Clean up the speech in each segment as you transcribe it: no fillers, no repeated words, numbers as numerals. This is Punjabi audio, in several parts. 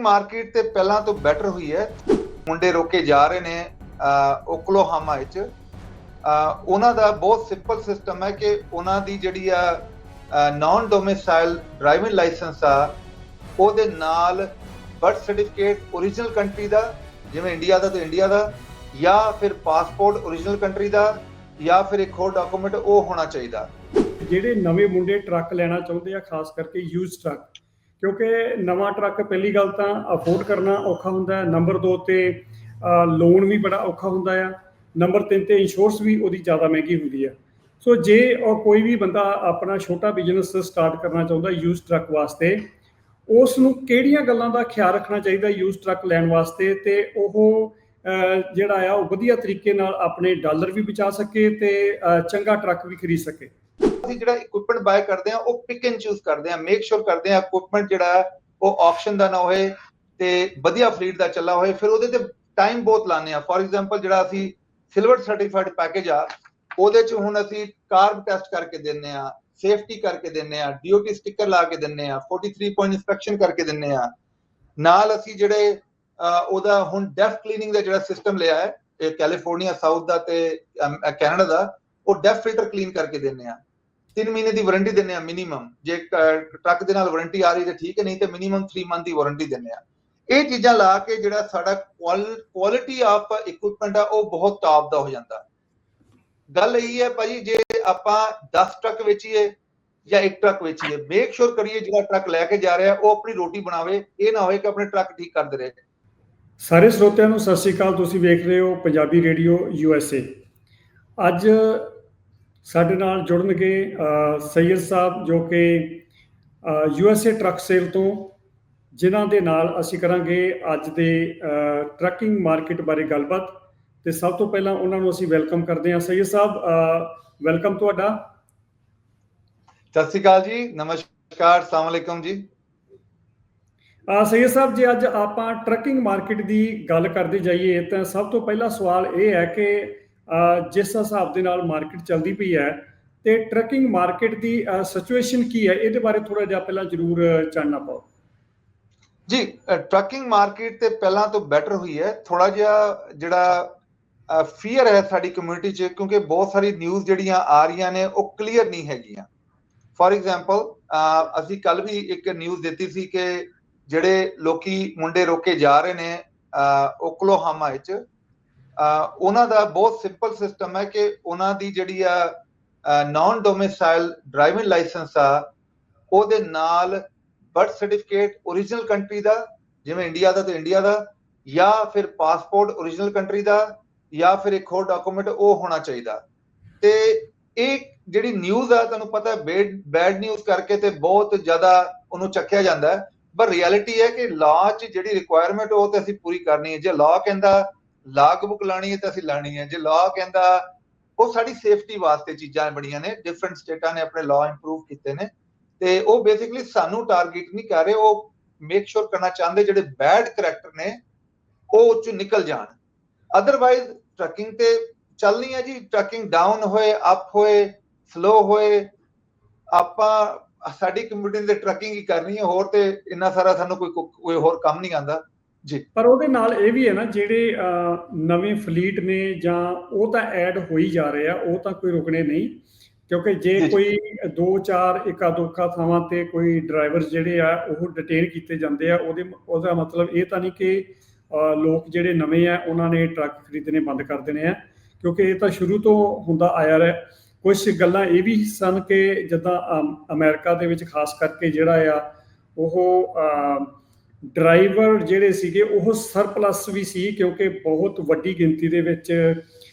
ਮਾਰਕੀਟ ਤੇ ਪਹਿਲਾਂ ਤੋਂ ਬੈਟਰ ਹੋਈ ਹੈ। ਮੁੰਡੇ ਰੋਕੇ ਜਾ ਰਹੇ ਨੇ ਓਕਲਾਹੋਮਾ ਵਿੱਚ। ਉਹਨਾਂ ਦਾ ਬਹੁਤ ਸਿੰਪਲ ਸਿਸਟਮ ਹੈ ਕਿ ਉਹਨਾਂ ਦੀ ਜਿਹੜੀ ਆ ਨਾਨ ਡੋਮਿਸਾਈਲ ਡਰਾਈਵਿੰਗ ਲਾਇਸੈਂਸ ਆ ਉਹਦੇ ਨਾਲ ਬਰਥ ਸਰਟੀਫਿਕੇਟ ਓਰੀਜਨਲ ਕੰਟਰੀ ਦਾ, ਜਿਵੇਂ ਇੰਡੀਆ ਦਾ ਤੇ ਇੰਡੀਆ ਦਾ, ਜਾਂ ਫਿਰ ਪਾਸਪੋਰਟ ਓਰੀਜਨਲ ਕੰਟਰੀ ਦਾ, ਜਾਂ ਫਿਰ ਇੱਕ ਹੋਰ ਡਾਕੂਮੈਂਟ ਉਹ ਹੋਣਾ ਚਾਹੀਦਾ। ਜਿਹੜੇ ਨਵੇਂ ਮੁੰਡੇ ਟਰੱਕ ਲੈਣਾ ਚਾਹੁੰਦੇ ਆ, ਖਾਸ ਕਰਕੇ ਯੂਜ਼ ਟਰੱਕ, ਕਿਉਂਕਿ ਨਵਾਂ ਟਰੱਕ ਪਹਿਲੀ ਗੱਲ ਤਾਂ ਅਫੋਰਡ ਕਰਨਾ ਔਖਾ ਹੁੰਦਾ ਹੈ, ਨੰਬਰ 2 ਤੇ ਲੋਨ ਵੀ ਬੜਾ ਔਖਾ ਹੁੰਦਾ ਆ, ਨੰਬਰ 3 ਤੇ ਇੰਸ਼ੋਰੈਂਸ ਵੀ ਉਹਦੀ ਜ਼ਿਆਦਾ ਮਹਿੰਗੀ ਹੁੰਦੀ ਹੈ। ਸੋ ਜੇ ਕੋਈ ਵੀ ਬੰਦਾ ਆਪਣਾ ਛੋਟਾ ਬਿਜ਼ਨਸ ਸਟਾਰਟ ਕਰਨਾ ਚਾਹੁੰਦਾ ਯੂਜ਼ ਟਰੱਕ ਵਾਸਤੇ, ਉਸ ਨੂੰ ਕਿਹੜੀਆਂ ਗੱਲਾਂ ਦਾ ਖਿਆਲ ਰੱਖਣਾ ਚਾਹੀਦਾ ਯੂਜ਼ ਟਰੱਕ ਲੈਣ ਵਾਸਤੇ, ਤੇ ਉਹ ਜਿਹੜਾ ਆ ਉਹ ਵਧੀਆ ਤਰੀਕੇ ਨਾਲ ਆਪਣੇ ਡਾਲਰ ਵੀ ਬਚਾ ਸਕੇ ਤੇ ਚੰਗਾ ਟਰੱਕ ਵੀ ਖਰੀਦ ਸਕੇ। ਅਸੀਂ ਜਿਹੜਾ ਇਕੁਇਪਮੈਂਟ ਬਾਏ ਕਰਦੇ ਆ ਉਹ ਪਿਕ ਐਂਡ ਚੂਜ਼ ਕਰਦੇ ਆ, ਮੇਕ ਸ਼ੋਰ ਕਰਦੇ ਆ ਇਕੁਇਪਮੈਂਟ ਜਿਹੜਾ ਉਹ ਆਕਸ਼ਨ ਦਾ ਨਾ ਹੋਏ ਤੇ ਵਧੀਆ ਫਲੀਟ ਦਾ ਚੱਲਾ ਹੋਏ। ਫਿਰ ਉਹਦੇ ਤੇ ਟਾਈਮ ਬਹੁਤ ਲਾਉਂਦੇ ਆ। ਫੋਰ ਐਗਜ਼ਾਮਪਲ ਜਿਹੜਾ ਅਸੀਂ ਸਿਲਵਰ ਸਰਟੀਫਾਈਡ ਪੈਕੇਜ ਆ ਉਹਦੇ ਚ ਹੁਣ ਅਸੀਂ ਕਾਰਬ ਟੈਸਟ ਕਰਕੇ ਦਿੰਨੇ ਆ, ਸੇਫਟੀ ਕਰਕੇ ਦਿੰਨੇ ਆ, DOT ਸਟicker ਲਾ ਕੇ ਦਿੰਨੇ ਆ, 43 ਪੁਆਇੰਟ ਇਨਸਪੈਕਸ਼ਨ ਕਰਕੇ ਦਿੰਨੇ ਆ। ਨਾਲ ਅਸੀਂ ਜਿਹੜੇ ਉਹਦਾ ਹੁਣ ਡੈਫ ਕਲੀਨਿੰਗ ਦਾ ਜਿਹੜਾ ਸਿਸਟਮ ਲਿਆ ਹੈ ਇਹ ਕੈਲੀਫੋਰਨੀਆ ਸਾਊਥ ਦਾ ਤੇ ਕੈਨੇਡਾ ਦਾ, ਉਹ ਡੈਫ ਫਿਲਟਰ ਕਲੀਨ ਕਰਕੇ ਦਿੰਨੇ ਆ। 3 ਮਹੀਨੇ ਦੀ ਵਾਰੰਟੀ ਦਿੰਨੇ ਆ ਮਿਨੀਮਮ। ਜੇ ਟਰੱਕ ਦੇ ਨਾਲ ਵਾਰੰਟੀ ਆ ਰਹੀ ਤੇ ਠੀਕ ਹੈ, ਨਹੀਂ ਤੇ ਮਿਨੀਮਮ 3 ਮੰਥ ਦੀ ਵਾਰੰਟੀ ਦਿੰਨੇ ਆ। ਇਹ ਚੀਜ਼ਾਂ ਲਾ ਕੇ ਜਿਹੜਾ ਸਾਡਾ ਕੁਆਲਿਟੀ ਆਫ ਇਕੁਇਪਮੈਂਟ ਆ ਉਹ ਬਹੁਤ ਟਾਪ ਦਾ ਹੋ ਜਾਂਦਾ। ਗੱਲ ਇਹ ਹੈ ਭਾਜੀ, ਜੇ ਆਪਾਂ 10 ਟਰੱਕ ਵੇਚੀਏ ਜਾਂ 1 ਟਰੱਕ ਵੇਚੀਏ, ਮੇਕ ਸ਼ੋਰ ਕਰੀਏ ਜਿਹੜਾ ਟਰੱਕ ਲੈ ਕੇ ਜਾ ਰਿਹਾ ਉਹ ਆਪਣੀ ਰੋਟੀ ਬਣਾਵੇ। ਇਹ ਨਾ ਹੋਏ ਕਿ ਆਪਣੇ ਟਰੱਕ ਠੀਕ ਕਰਦੇ ਰਹੇ। ਸਾਰੇ ਸਰੋਤਿਆਂ ਨੂੰ ਸਤਿ ਸ਼੍ਰੀ ਅਕਾਲ। ਤੁਸੀਂ ਵੇਖ ਰਹੇ ਹੋ ਪੰਜਾਬੀ ਰੇਡੀਓ USA। ਅੱਜ ਸਾਡੇ ਨਾਲ ਜੁੜਨਗੇ ਸੈਯਦ ਸਾਹਿਬ, ਜੋ ਕਿ USA ਟਰੱਕ ਸੇਲ ਤੋਂ, ਜਿਨ੍ਹਾਂ ਦੇ ਨਾਲ ਅਸੀਂ ਕਰਾਂਗੇ ਅੱਜ ਦੇ ਟਰੱਕਿੰਗ ਮਾਰਕੀਟ ਬਾਰੇ ਗੱਲਬਾਤ। ਤੇ ਸਭ ਤੋਂ ਪਹਿਲਾਂ ਉਹਨਾਂ ਨੂੰ ਅਸੀਂ ਵੈਲਕਮ ਕਰਦੇ ਹਾਂ। ਸੈਯਦ ਸਾਹਿਬ, ਵੈਲਕਮ ਤੁਹਾਡਾ। ਸਤਿ ਸ਼੍ਰੀ ਅਕਾਲ ਜੀ, ਨਮਸਕਾਰ, ਅਸਲਾਮ ਵਾਲੇਕੁਮ ਜੀ। ਸੈਯਦ ਸਾਹਿਬ, ਜੇ ਅੱਜ ਆਪਾਂ ਟਰੱਕਿੰਗ ਮਾਰਕੀਟ ਦੀ ਗੱਲ ਕਰਦੇ ਜਾਈਏ ਤਾਂ ਸਭ ਤੋਂ ਪਹਿਲਾ ਸਵਾਲ ਇਹ ਹੈ ਕਿ ਜਿਸ ਹਿਸਾਬ ਦੇ ਨਾਲ ਮਾਰਕੀਟ ਚੱਲਦੀ ਪਈ ਹੈ ਤੇ ਟਰੱਕਿੰਗ ਮਾਰਕੀਟ ਦੀ ਸਿਚੁਏਸ਼ਨ ਕੀ ਹੈ, ਇਹਦੇ ਬਾਰੇ ਥੋੜਾ ਜਿਹਾ ਪਹਿਲਾਂ ਜ਼ਰੂਰ ਜਾਣਨਾ ਪਾਓ ਜੀ। ਟਰੱਕਿੰਗ ਮਾਰਕੀਟ ਤੇ ਪਹਿਲਾਂ ਤੋਂ ਬੈਟਰ ਹੋਈ ਹੈ। ਥੋੜਾ ਜਿਹਾ ਜਿਹੜਾ ਫੀਅਰ ਹੈ ਸਾਡੀ ਕਮਿਊਨਿਟੀ 'ਚ, ਕਿਉਂਕਿ ਬਹੁਤ ਸਾਰੀ ਨਿਊਜ਼ ਜਿਹੜੀਆਂ ਆ ਰਹੀਆਂ ਨੇ ਉਹ ਕਲੀਅਰ ਨਹੀਂ ਹੈਗੀਆਂ। ਫੋਰ ਐਗਜ਼ਾਮਪਲ ਅਸੀਂ ਕੱਲ ਵੀ ਇੱਕ ਨਿਊਜ਼ ਦਿੱਤੀ ਸੀ ਕਿ ਜਿਹੜੇ ਲੋਕੀ ਮੁੰਡੇ ਰੋਕੇ ਜਾ ਰਹੇ ਨੇ ਓਕਲਾਹੋਮਾ ਵਿੱਚ, ਉਹਨਾਂ ਦਾ ਬਹੁਤ ਸਿੰਪਲ ਸਿਸਟਮ ਹੈ ਕਿ ਉਹਨਾਂ ਦੀ ਜਿਹੜੀ ਆ ਨਾਨ ਡੋਮਿਸਾਈਲ ਡਰਾਈਵਿੰਗ ਲਾਇਸੈਂਸ ਆ ਉਹਦੇ ਨਾਲ ਬਰਥ ਸਰਟੀਫਿਕੇਟ ਓਰੀਜਨਲ ਕੰਟਰੀ ਦਾ, ਜਿਵੇਂ ਇੰਡੀਆ ਦਾ ਤੇ ਇੰਡੀਆ ਦਾ, ਜਾਂ ਫਿਰ ਪਾਸਪੋਰਟ ਓਰੀਜਨਲ ਕੰਟਰੀ ਦਾ, ਜਾਂ ਫਿਰ ਇੱਕ ਹੋਰ ਡਾਕੂਮੈਂਟ ਉਹ ਹੋਣਾ ਚਾਹੀਦਾ। ਤੇ ਇਹ ਜਿਹੜੀ ਨਿਊਜ਼ ਆ, ਤੁਹਾਨੂੰ ਪਤਾ ਬੈਡ ਨਿਊਜ਼ ਕਰਕੇ ਤੇ ਬਹੁਤ ਜ਼ਿਆਦਾ ਉਹਨੂੰ ਚੱਕਿਆ ਜਾਂਦਾ ਹੈ। ਪਰ ਰਿਐਲਿਟੀ ਹੈ ਕਿ ਲਾਅ 'ਚ ਜਿਹੜੀ ਰਿਕੁਆਇਰਮੈਂਟ ਉਹ ਤੇ ਅਸੀਂ ਪੂਰੀ ਕਰਨੀ ਹੈ। ਜੇ ਲਾਅ ਕਹਿੰਦਾ ਲਾਗ ਬੁੱਕ ਲਾਣੀ ਹੈ ਤਾਂ ਅਸੀਂ ਲਾਣੀ ਹੈ। ਜੇ ਲਾਅ ਕਹਿੰਦਾ, ਉਹ ਸਾਡੀ ਸੇਫਟੀ ਵਾਸਤੇ ਚੀਜ਼ਾਂ ਬਣੀਆਂ ਨੇ। ਡਿਫਰੈਂਟ ਸਟੇਟਾਂ ਨੇ ਆਪਣੇ ਲਾਅ ਇੰਪਰੂਵ ਕੀਤੇ ਨੇ ਤੇ ਉਹ ਬੇਸਿਕਲੀ ਸਾਨੂੰ ਟਾਰਗੇਟ ਨਹੀਂ ਕਰ ਰਹੇ। ਉਹ ਮੇਕ ਸ਼ੋਰ ਕਰਨਾ ਚਾਹੁੰਦੇ ਜਿਹੜੇ ਬੈਡ ਕਰੈਕਟਰ ਨੇ ਉਹ ਉਹ 'ਚੋਂ ਨਿਕਲ ਜਾਣ। ਅਦਰਵਾਈਜ਼ ਟਰੱਕਿੰਗ ਤੇ ਚੱਲਣੀ ਹੈ ਜੀ। ਟਰੱਕਿੰਗ ਡਾਊਨ ਹੋਏ, ਅਪ ਹੋਏ, ਸਲੋ ਹੋਏ, ਆਪਾਂ ਸਾਡੀ ਕਮਿਊਨਿਟੀ ਦੇ ਟਰੱਕਿੰਗ ਹੀ ਕਰਨੀ ਹੈ। ਹੋਰ ਤੇ ਇੰਨਾ ਸਾਰਾ ਸਾਨੂੰ ਕੋਈ ਹੋਰ ਕੰਮ ਨਹੀਂ ਆਉਂਦਾ ਜੀ। ਪਰ ਉਹਦੇ ਨਾਲ ਇਹ ਵੀ ਹੈ ਨਾ, ਜਿਹੜੇ ਨਵੇਂ ਫਲੀਟ ਨੇ ਜਾਂ ਉਹ ਤਾਂ ਐਡ ਹੋ ਹੀ ਜਾ ਰਹੇ ਆ, ਉਹ ਤਾਂ ਕੋਈ ਰੁਕਣੇ ਨਹੀਂ। ਕਿਉਂਕਿ ਜੇ ਕੋਈ 2-4 ਇੱਕਾ-ਦੁੱਕਾ ਥਾਵਾਂ ਤੇ ਕੋਈ ਡਰਾਈਵਰ ਜਿਹੜੇ ਆ ਉਹ ਡਿਟੇਨ ਕੀਤੇ ਜਾਂਦੇ ਆ, ਉਹਦਾ ਮਤਲਬ ਇਹ ਤਾਂ ਨਹੀਂ ਕਿ ਲੋਕ ਜਿਹੜੇ ਨਵੇਂ ਆ ਉਹਨਾਂ ਨੇ ਟਰੱਕ ਖਰੀਦਣੇ ਬੰਦ ਕਰ ਦੇਣੇ ਆ, ਕਿਉਂਕਿ ਇਹ ਤਾਂ ਸ਼ੁਰੂ ਤੋਂ ਹੁੰਦਾ ਆਇਆ ਰਿਹਾ। ਕੁਝ ਗੱਲਾਂ ਇਹ ਵੀ ਸਨ ਕਿ ਜਿੱਦਾਂ ਅਮਰੀਕਾ ਦੇ ਵਿੱਚ ਖਾਸ ਕਰਕੇ ਜਿਹੜਾ ਆ ਉਹ ਡਰਾਈਵਰ ਜਿਹੜੇ ਸੀਗੇ ਉਹ ਸਰਪਲਸ ਵੀ ਸੀ, ਕਿਉਂਕਿ ਬਹੁਤ ਵੱਡੀ ਗਿਣਤੀ ਦੇ ਵਿੱਚ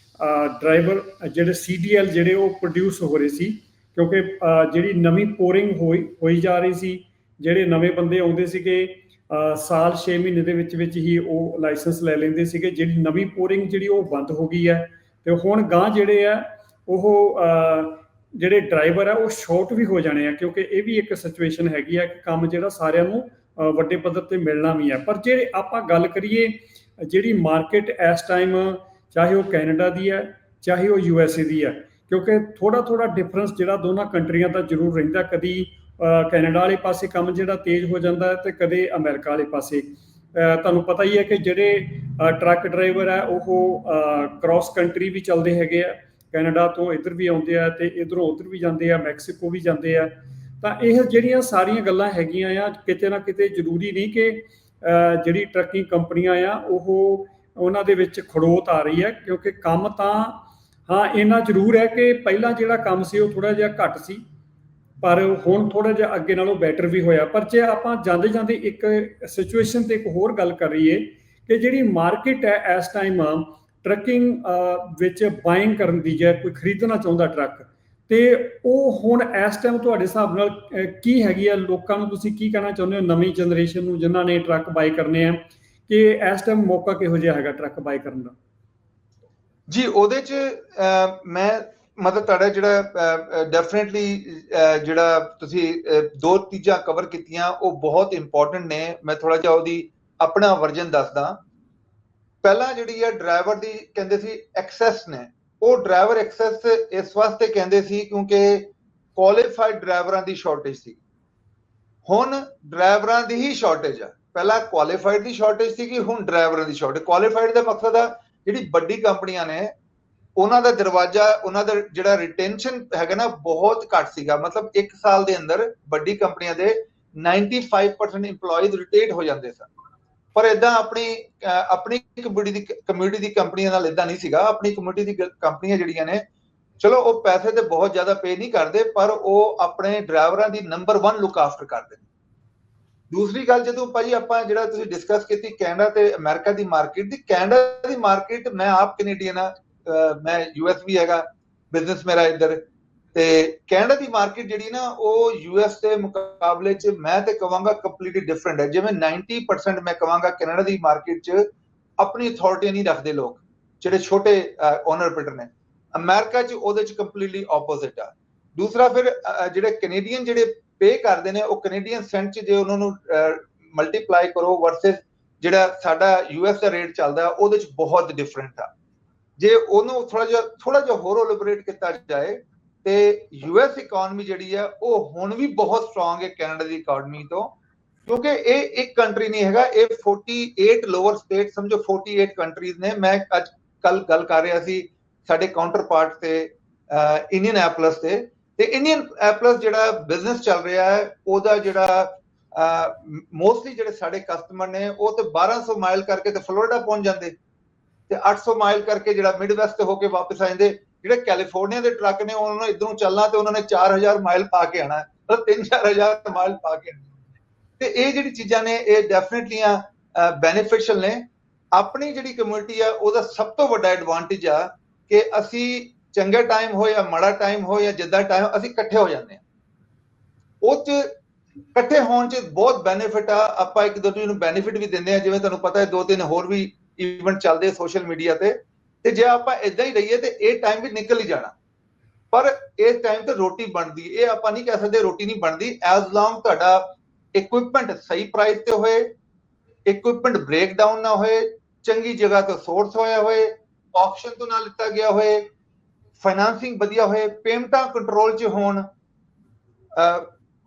ਡਰਾਈਵਰ ਜਿਹੜੇ CDL ਜਿਹੜੇ ਉਹ ਪ੍ਰੋਡਿਊਸ ਹੋ ਰਹੇ ਸੀ, ਕਿਉਂਕਿ ਜਿਹੜੀ ਨਵੀਂ ਪੋਰਿੰਗ ਹੋਈ ਜਾ ਰਹੀ ਸੀ। ਜਿਹੜੇ ਨਵੇਂ ਬੰਦੇ ਆਉਂਦੇ ਸੀਗੇ ਸਾਲ 6 ਮਹੀਨੇ ਦੇ ਵਿੱਚ ਹੀ ਉਹ ਲਾਇਸੈਂਸ ਲੈ ਲੈਂਦੇ ਸੀਗੇ। ਜਿਹੜੀ ਨਵੀਂ ਪੋਰਿੰਗ ਜਿਹੜੀ ਉਹ ਬੰਦ ਹੋ ਗਈ ਹੈ ਤੇ ਹੁਣ ਗਾਂ ਜਿਹੜੇ ਆ ਉਹ ਜਿਹੜੇ ਡਰਾਈਵਰ ਆ ਉਹ ਸ਼ਾਰਟ ਵੀ ਹੋ ਜਾਣੇ ਆ, ਕਿਉਂਕਿ ਇਹ ਵੀ ਇੱਕ ਸਿਚੁਏਸ਼ਨ ਹੈਗੀ ਆ ਕਿ ਕੰਮ ਜਿਹੜਾ ਸਾਰਿਆਂ ਨੂੰ ਵੱਡੇ ਪੱਧਰ ਤੇ ਮਿਲਣਾ ਵੀ ਹੈ। ਪਰ ਜੇ ਆਪਾਂ ਗੱਲ ਕਰੀਏ ਜਿਹੜੀ ਮਾਰਕੀਟ ਇਸ ਟਾਈਮ, ਚਾਹੇ ਉਹ ਕੈਨੇਡਾ ਦੀ ਹੈ ਚਾਹੇ ਉਹ USA ਦੀ ਹੈ, ਕਿਉਂਕਿ ਥੋੜਾ ਡਿਫਰੈਂਸ ਜਿਹੜਾ ਦੋਨਾਂ ਕੰਟਰੀਆਂ ਦਾ ਜ਼ਰੂਰ ਰਹਿੰਦਾ। ਕਦੀ ਕੈਨੇਡਾ ਵਾਲੇ ਪਾਸੇ ਕੰਮ ਜਿਹੜਾ ਤੇਜ਼ ਹੋ ਜਾਂਦਾ ਹੈ ਤੇ ਕਦੇ ਅਮਰੀਕਾ ਵਾਲੇ ਪਾਸੇ। ਤੁਹਾਨੂੰ ਪਤਾ ਹੀ ਹੈ ਕਿ ਜਿਹੜੇ ਟਰੱਕ ਡਰਾਈਵਰ ਹੈ ਉਹ ਕ੍ਰਾਸ ਕੰਟਰੀ ਵੀ ਚੱਲਦੇ ਹੈਗੇ ਆ, ਕੈਨੇਡਾ ਤੋਂ ਇੱਧਰ ਵੀ ਆਉਂਦੇ ਆ ਤੇ ਇੱਧਰੋਂ ਉੱਧਰ ਵੀ ਜਾਂਦੇ ਆ, ਮੈਕਸੀਕੋ ਵੀ ਜਾਂਦੇ ਆ। ਤਾਂ ਇਹ ਜਿਹੜੀਆਂ ਸਾਰੀਆਂ ਗੱਲਾਂ ਹੈਗੀਆਂ ਆ, ਕਿਤੇ ਨਾ ਕਿਤੇ ਜ਼ਰੂਰੀ ਨਹੀਂ ਕਿ ਜਿਹੜੀ ਟਰੱਕਿੰਗ ਕੰਪਨੀਆਂ ਆ ਉਹ ਉਹਨਾਂ ਦੇ ਵਿੱਚ ਖੜੋਤ ਆ ਰਹੀ ਹੈ, ਕਿਉਂਕਿ ਕੰਮ ਤਾਂ ਹਾਂ ਇੰਨਾ ਜ਼ਰੂਰ ਹੈ ਕਿ ਪਹਿਲਾਂ ਜਿਹੜਾ ਕੰਮ ਸੀ ਉਹ ਥੋੜ੍ਹਾ ਜਿਹਾ ਘੱਟ ਸੀ, ਪਰ ਹੁਣ ਥੋੜ੍ਹਾ ਜਿਹਾ ਅੱਗੇ ਨਾਲੋਂ ਬੈਟਰ ਵੀ ਹੋਇਆ। ਪਰ ਜੇ ਆਪਾਂ ਜਾਂਦੇ ਜਾਂਦੇ ਇੱਕ ਸਿਚੁਏਸ਼ਨ ਤੇ ਇੱਕ ਹੋਰ ਗੱਲ ਕਰ ਰਹੀਏ ਕਿ ਜਿਹੜੀ ਮਾਰਕੀਟ ਹੈ ਇਸ ਟਾਈਮ ਟਰੱਕਿੰਗ ਵਿੱਚ ਬਾਇੰਗ ਕਰਨ ਦੀ, ਜੇ ਕੋਈ ਖਰੀਦਣਾ ਚਾਹੁੰਦਾ ਟਰੱਕ, ਤੇ ਉਹ ਹੁਣ ਇਸ ਟਾਈਮ ਤੁਹਾਡੇ ਹਿਸਾਬ ਨਾਲ ਕੀ ਹੈਗੀ ਆ? ਲੋਕਾਂ ਨੂੰ ਤੁਸੀਂ ਕੀ ਕਹਿਣਾ ਚਾਹੁੰਦੇ ਹੋ, ਨਵੀਂ ਜਨਰੇਸ਼ਨ ਨੂੰ ਜਿਨ੍ਹਾਂ ਨੇ ਟਰੱਕ ਬਾਈ ਕਰਨੇ ਆ, ਕਿ ਇਸ ਟਾਈਮ ਮੌਕਾ ਕਿਹੋ ਜਿਹਾ ਹੈਗਾ ਟਰੱਕ ਬਾਈ ਕਰਨ ਦਾ? ਜੀ ਉਹਦੇ 'ਚ ਮੈਂ ਮਤਲਬ ਤੁਹਾਡਾ ਜਿਹੜਾ ਡੈਫੀਨੇਟਲੀ ਜਿਹੜਾ ਤੁਸੀਂ ਦੋ ਚੀਜ਼ਾਂ ਕਵਰ ਕੀਤੀਆਂ ਉਹ ਬਹੁਤ ਇੰਪੋਰਟੈਂਟ ਨੇ। ਮੈਂ ਥੋੜਾ ਜਿਹਾ ਉਹਦੀ ਆਪਣਾ ਵਰਜਨ ਦੱਸਦਾ। ਪਹਿਲਾਂ ਜਿਹੜੀ ਹੈ ਡਰਾਈਵਰ ਦੀ ਕਹਿੰਦੇ ਸੀ ਐਕਸੈਸ ਨੇ, ਉਹ ਡਰਾਈਵਰ ਐਕਸੈਸ ਇਸ ਵਾਸਤੇ ਕਹਿੰਦੇ ਸੀ ਕਿਉਂਕਿ ਕੁਆਲੀਫਾਈਡ ਡਰਾਈਵਰਾਂ ਦੀ ਸ਼ਾਰਟੇਜ ਸੀ। ਹੁਣ ਡਰਾਈਵਰਾਂ ਦੀ ਹੀ ਸ਼ਾਰਟੇਜ ਆ। ਪਹਿਲਾਂ ਕੁਆਲੀਫਾਈਡ ਦੀ ਸ਼ਾਰਟੇਜ ਸੀਗੀ, ਹੁਣ ਡਰਾਈਵਰਾਂ ਦੀ ਸ਼ਾਰਟੇਜ। ਕੁਆਲੀਫਾਈਡ ਦਾ ਮਕਸਦ ਆ ਜਿਹੜੀ ਵੱਡੀ ਕੰਪਨੀਆਂ ਨੇ ਉਹਨਾਂ ਦਾ ਦਰਵਾਜ਼ਾ, ਉਹਨਾਂ ਦਾ ਜਿਹੜਾ ਰਿਟੈਂਸ਼ਨ ਹੈਗਾ ਨਾ ਬਹੁਤ ਘੱਟ ਸੀਗਾ। ਮਤਲਬ 1 ਸਾਲ ਦੇ ਅੰਦਰ ਵੱਡੀ ਕੰਪਨੀਆਂ ਦੇ 95% ਇੰਪਲੋਈਜ਼ ਰਿਟੇਨ ਹੋ ਜਾਂਦੇ ਸਨ। ਪਰ ਇਦਾਂ ਆਪਣੀ ਕਮਿਊਨਿਟੀ ਦੀ ਕੰਪਨੀਆਂ ਨਾਲ ਇਦਾਂ ਨਹੀਂ ਸੀਗਾ। ਆਪਣੀ ਕਮਿਊਨਿਟੀ ਦੀ ਕੰਪਨੀਆਂ ਜਿਹੜੀਆਂ ਨੇ, ਚਲੋ ਉਹ ਪੈਸੇ ਤੇ ਬਹੁਤ ਜ਼ਿਆਦਾ ਪੇ ਨਹੀਂ ਕਰਦੇ, ਪਰ ਉਹ ਆਪਣੇ ਡਰਾਈਵਰਾਂ ਦੀ ਨੰਬਰ 1 ਲੁੱਕ ਆਫਟਰ ਕਰਦੇ ਨੇ। ਦੂਸਰੀ ਗੱਲ, ਜਦੋਂ ਭਾਜੀ ਆਪਾਂ ਜਿਹੜਾ ਤੁਸੀਂ ਡਿਸਕਸ ਕੀਤੀ ਕੈਨੇਡਾ ਤੇ ਅਮਰੀਕਾ ਦੀ ਮਾਰਕੀਟ ਦੀ, ਕੈਨੇਡਾ ਦੀ ਮਾਰਕੀਟ, ਮੈਂ ਆਪ ਕੈਨੇਡੀਅਨ ਆ, ਮੈਂ US ਵੀ ਹੈਗਾ, ਬਿਜ਼ਨਸ ਮੇਰਾ ਇੱਧਰ, ਤੇ ਕੈਨੇਡਾ ਦੀ ਮਾਰਕੀਟ ਜਿਹੜੀ ਨਾ ਉਹ US ਦੇ ਮੁਕਾਬਲੇ 'ਚ ਮੈਂ ਤੇ ਕਹਾਂਗਾ ਕੰਪਲੀਟਲੀ ਡਿਫਰੈਂਟ ਹੈ। ਜਿਵੇਂ 90% ਮੈਂ ਕਹਾਂਗਾ ਕੈਨੇਡਾ ਦੀ ਮਾਰਕੀਟ 'ਚ ਆਪਣੀ ਅਥਾਰਟੀ ਨਹੀਂ ਰੱਖਦੇ ਲੋਕ, ਜਿਹੜੇ ਛੋਟੇ ਓਨਰ ਆਪਰੇਟਰ ਨੇ। ਅਮਰੀਕਾ 'ਚ ਉਹਦੇ 'ਚ ਕੰਪਲੀਟਲੀ ਆਪੋਜ਼ਿਟ ਆ। ਦੂਸਰਾ, ਫਿਰ ਜਿਹੜੇ ਕੈਨੇਡੀਅਨ ਜਿਹੜੇ ਪੇ ਕਰਦੇ ਨੇ, ਉਹ ਕੈਨੇਡੀਅਨ ਸੈਂਟ 'ਚ ਜੇ ਉਹਨਾਂ ਨੂੰ ਮਲਟੀਪਲਾਈ ਕਰੋ ਵਰਸਸ ਜਿਹੜਾ ਸਾਡਾ US ਦਾ ਰੇਟ ਚੱਲਦਾ, ਉਹਦੇ 'ਚ ਬਹੁਤ ਡਿਫਰੈਂਟ ਆ। ਜੇ ਉਹਨੂੰ ਥੋੜਾ ਜਿਹਾ ਹੋਰ ਐਲੋਬਰੇਟ ਕੀਤਾ ਜਾਏ ਤੇ US ਇਕਨੋਮੀ ਜਿਹੜੀ ਆ ਉਹ ਹੁਣ ਵੀ ਬਹੁਤ ਸਟਰੋਂਗ ਹੈ ਕੈਨੇਡਾ ਦੀ ਇਕਨੋਮੀ ਤੋਂ, ਕਿਉਂਕਿ ਇਹ ਇੱਕ ਕੰਟਰੀ ਨਹੀਂ ਹੈਗਾ, ਇਹ 48 ਲੋਅਰ ਸਟੇਟ, ਸਮਝੋ 48 ਕੰਟਰੀਜ਼ ਨੇ। ਮੈਂ ਅੱਜ ਕੱਲ ਗੱਲ ਕਰ ਰਿਹਾ ਸੀ ਸਾਡੇ ਕਾਊਂਟਰ ਪਾਰਟ ਤੇ ਇੰਡੀਅਨਐਪਲਸ ਤੇ ਇੰਡੀਅਨਐਪਲਸ ਜਿਹੜਾ ਬਿਜ਼ਨਸ ਚੱਲ ਰਿਹਾ ਹੈ, ਉਹਦਾ ਜਿਹੜਾ ਮੋਸਟਲੀ ਜਿਹੜੇ ਸਾਡੇ ਕਸਟਮਰ ਨੇ ਉਹ ਤੇ 1200 ਮਾਈਲ ਕਰਕੇ ਤੇ ਫਲੋਰੀਡਾ ਪਹੁੰਚ ਜਾਂਦੇ, ਤੇ 800 ਮਾਈਲ ਕਰਕੇ ਜਿਹੜਾ ਮਿਡ ਵੈਸਟ ਹੋ ਕੇ ਵਾਪਸ ਆ ਜਾਂਦੇ। ਜਿਹੜੇ ਕੈਲੀਫੋਰਨੀਆ ਦੇ ਟਰੱਕ ਨੇ ਉਹਨਾਂ ਨੂੰ ਇਧਰੋਂ ਚੱਲਣਾ ਤੇ ਉਹਨਾਂ ਨੇ 4000 ਮਾਈਲ ਪਾ ਕੇ ਆਣਾ, ਮਤਲਬ 3-4000 ਮਾਈਲ ਪਾ ਕੇ ਆਣਾ। ਤੇ ਇਹ ਜਿਹੜੀ ਚੀਜ਼ਾਂ ਨੇ ਇਹ ਡੈਫੀਨਿਟਲੀ ਬੈਨੀਫਿਸ਼ੀਅਲ ਨੇ। ਆਪਣੀ ਜਿਹੜੀ ਕਮਿਊਨਿਟੀ ਆ ਉਹਦਾ ਸਭ ਤੋਂ ਵੱਡਾ ਐਡਵਾਂਟੇਜ ਆ ਕਿ ਅਸੀਂ ਚੰਗਾ ਟਾਈਮ ਹੋ ਜਾਂ ਮਾੜਾ ਟਾਈਮ ਹੋ ਜਾਂ ਜਿੱਦਾਂ ਟਾਈਮ, ਅਸੀਂ ਇਕੱਠੇ ਹੋ ਜਾਂਦੇ ਹਾਂ। ਉਹ 'ਚ ਇਕੱਠੇ ਹੋਣ 'ਚ ਬਹੁਤ ਬੈਨੀਫਿਟ ਆ। ਆਪਾਂ ਇੱਕ ਦੂਜੇ ਨੂੰ ਬੈਨੀਫਿਟ ਵੀ ਦਿੰਦੇ ਆ। ਜਿਵੇਂ ਤੁਹਾਨੂੰ ਪਤਾ ਹੈ 2-3 ਹੋਰ ਵੀ ਇਵੈਂਟ ਚੱਲਦੇ ਸੋਸ਼ਲ ਮੀਡੀਆ ਤੇ ਜੇ ਆਪਾਂ ਇਦਾਂ ਹੀ ਰਹੀਏ ਤੇ ਇਹ ਟਾਈਮ ਵੀ ਨਿਕਲ ਹੀ ਜਾਣਾ। ਪਰ ਇਸ ਟਾਈਮ ਤੇ ਰੋਟੀ ਬਣਦੀ, ਇਹ ਆਪਾਂ ਨਹੀਂ ਕਹਿ ਸਕਦੇ ਰੋਟੀ ਨਹੀਂ ਬਣਦੀ, ਐਜ਼ ਲੌਂਗ ਤੁਹਾਡਾ ਇਕਵਿਪਮੈਂਟ ਸਹੀ ਪ੍ਰਾਈਸ ਤੇ ਹੋਏ, ਇਕਵਿਪਮੈਂਟ ਬ੍ਰੇਕ ਡਾਊਨ ਨਾ ਹੋਏ, ਚੰਗੀ ਜਗ੍ਹਾ ਤੋਂ ਸੋਰਸ ਹੋਇਆ ਹੋਏ, ਆਕਸ਼ਨ ਤੋਂ ਨਾ ਲਿੱਤਾ ਗਿਆ ਹੋਏ, ਫਾਈਨਾਂਸਿੰਗ ਵਧੀਆ ਹੋਏ, ਪੇਮੈਂਟਾਂ ਕੰਟਰੋਲ 'ਚ ਹੋਣ,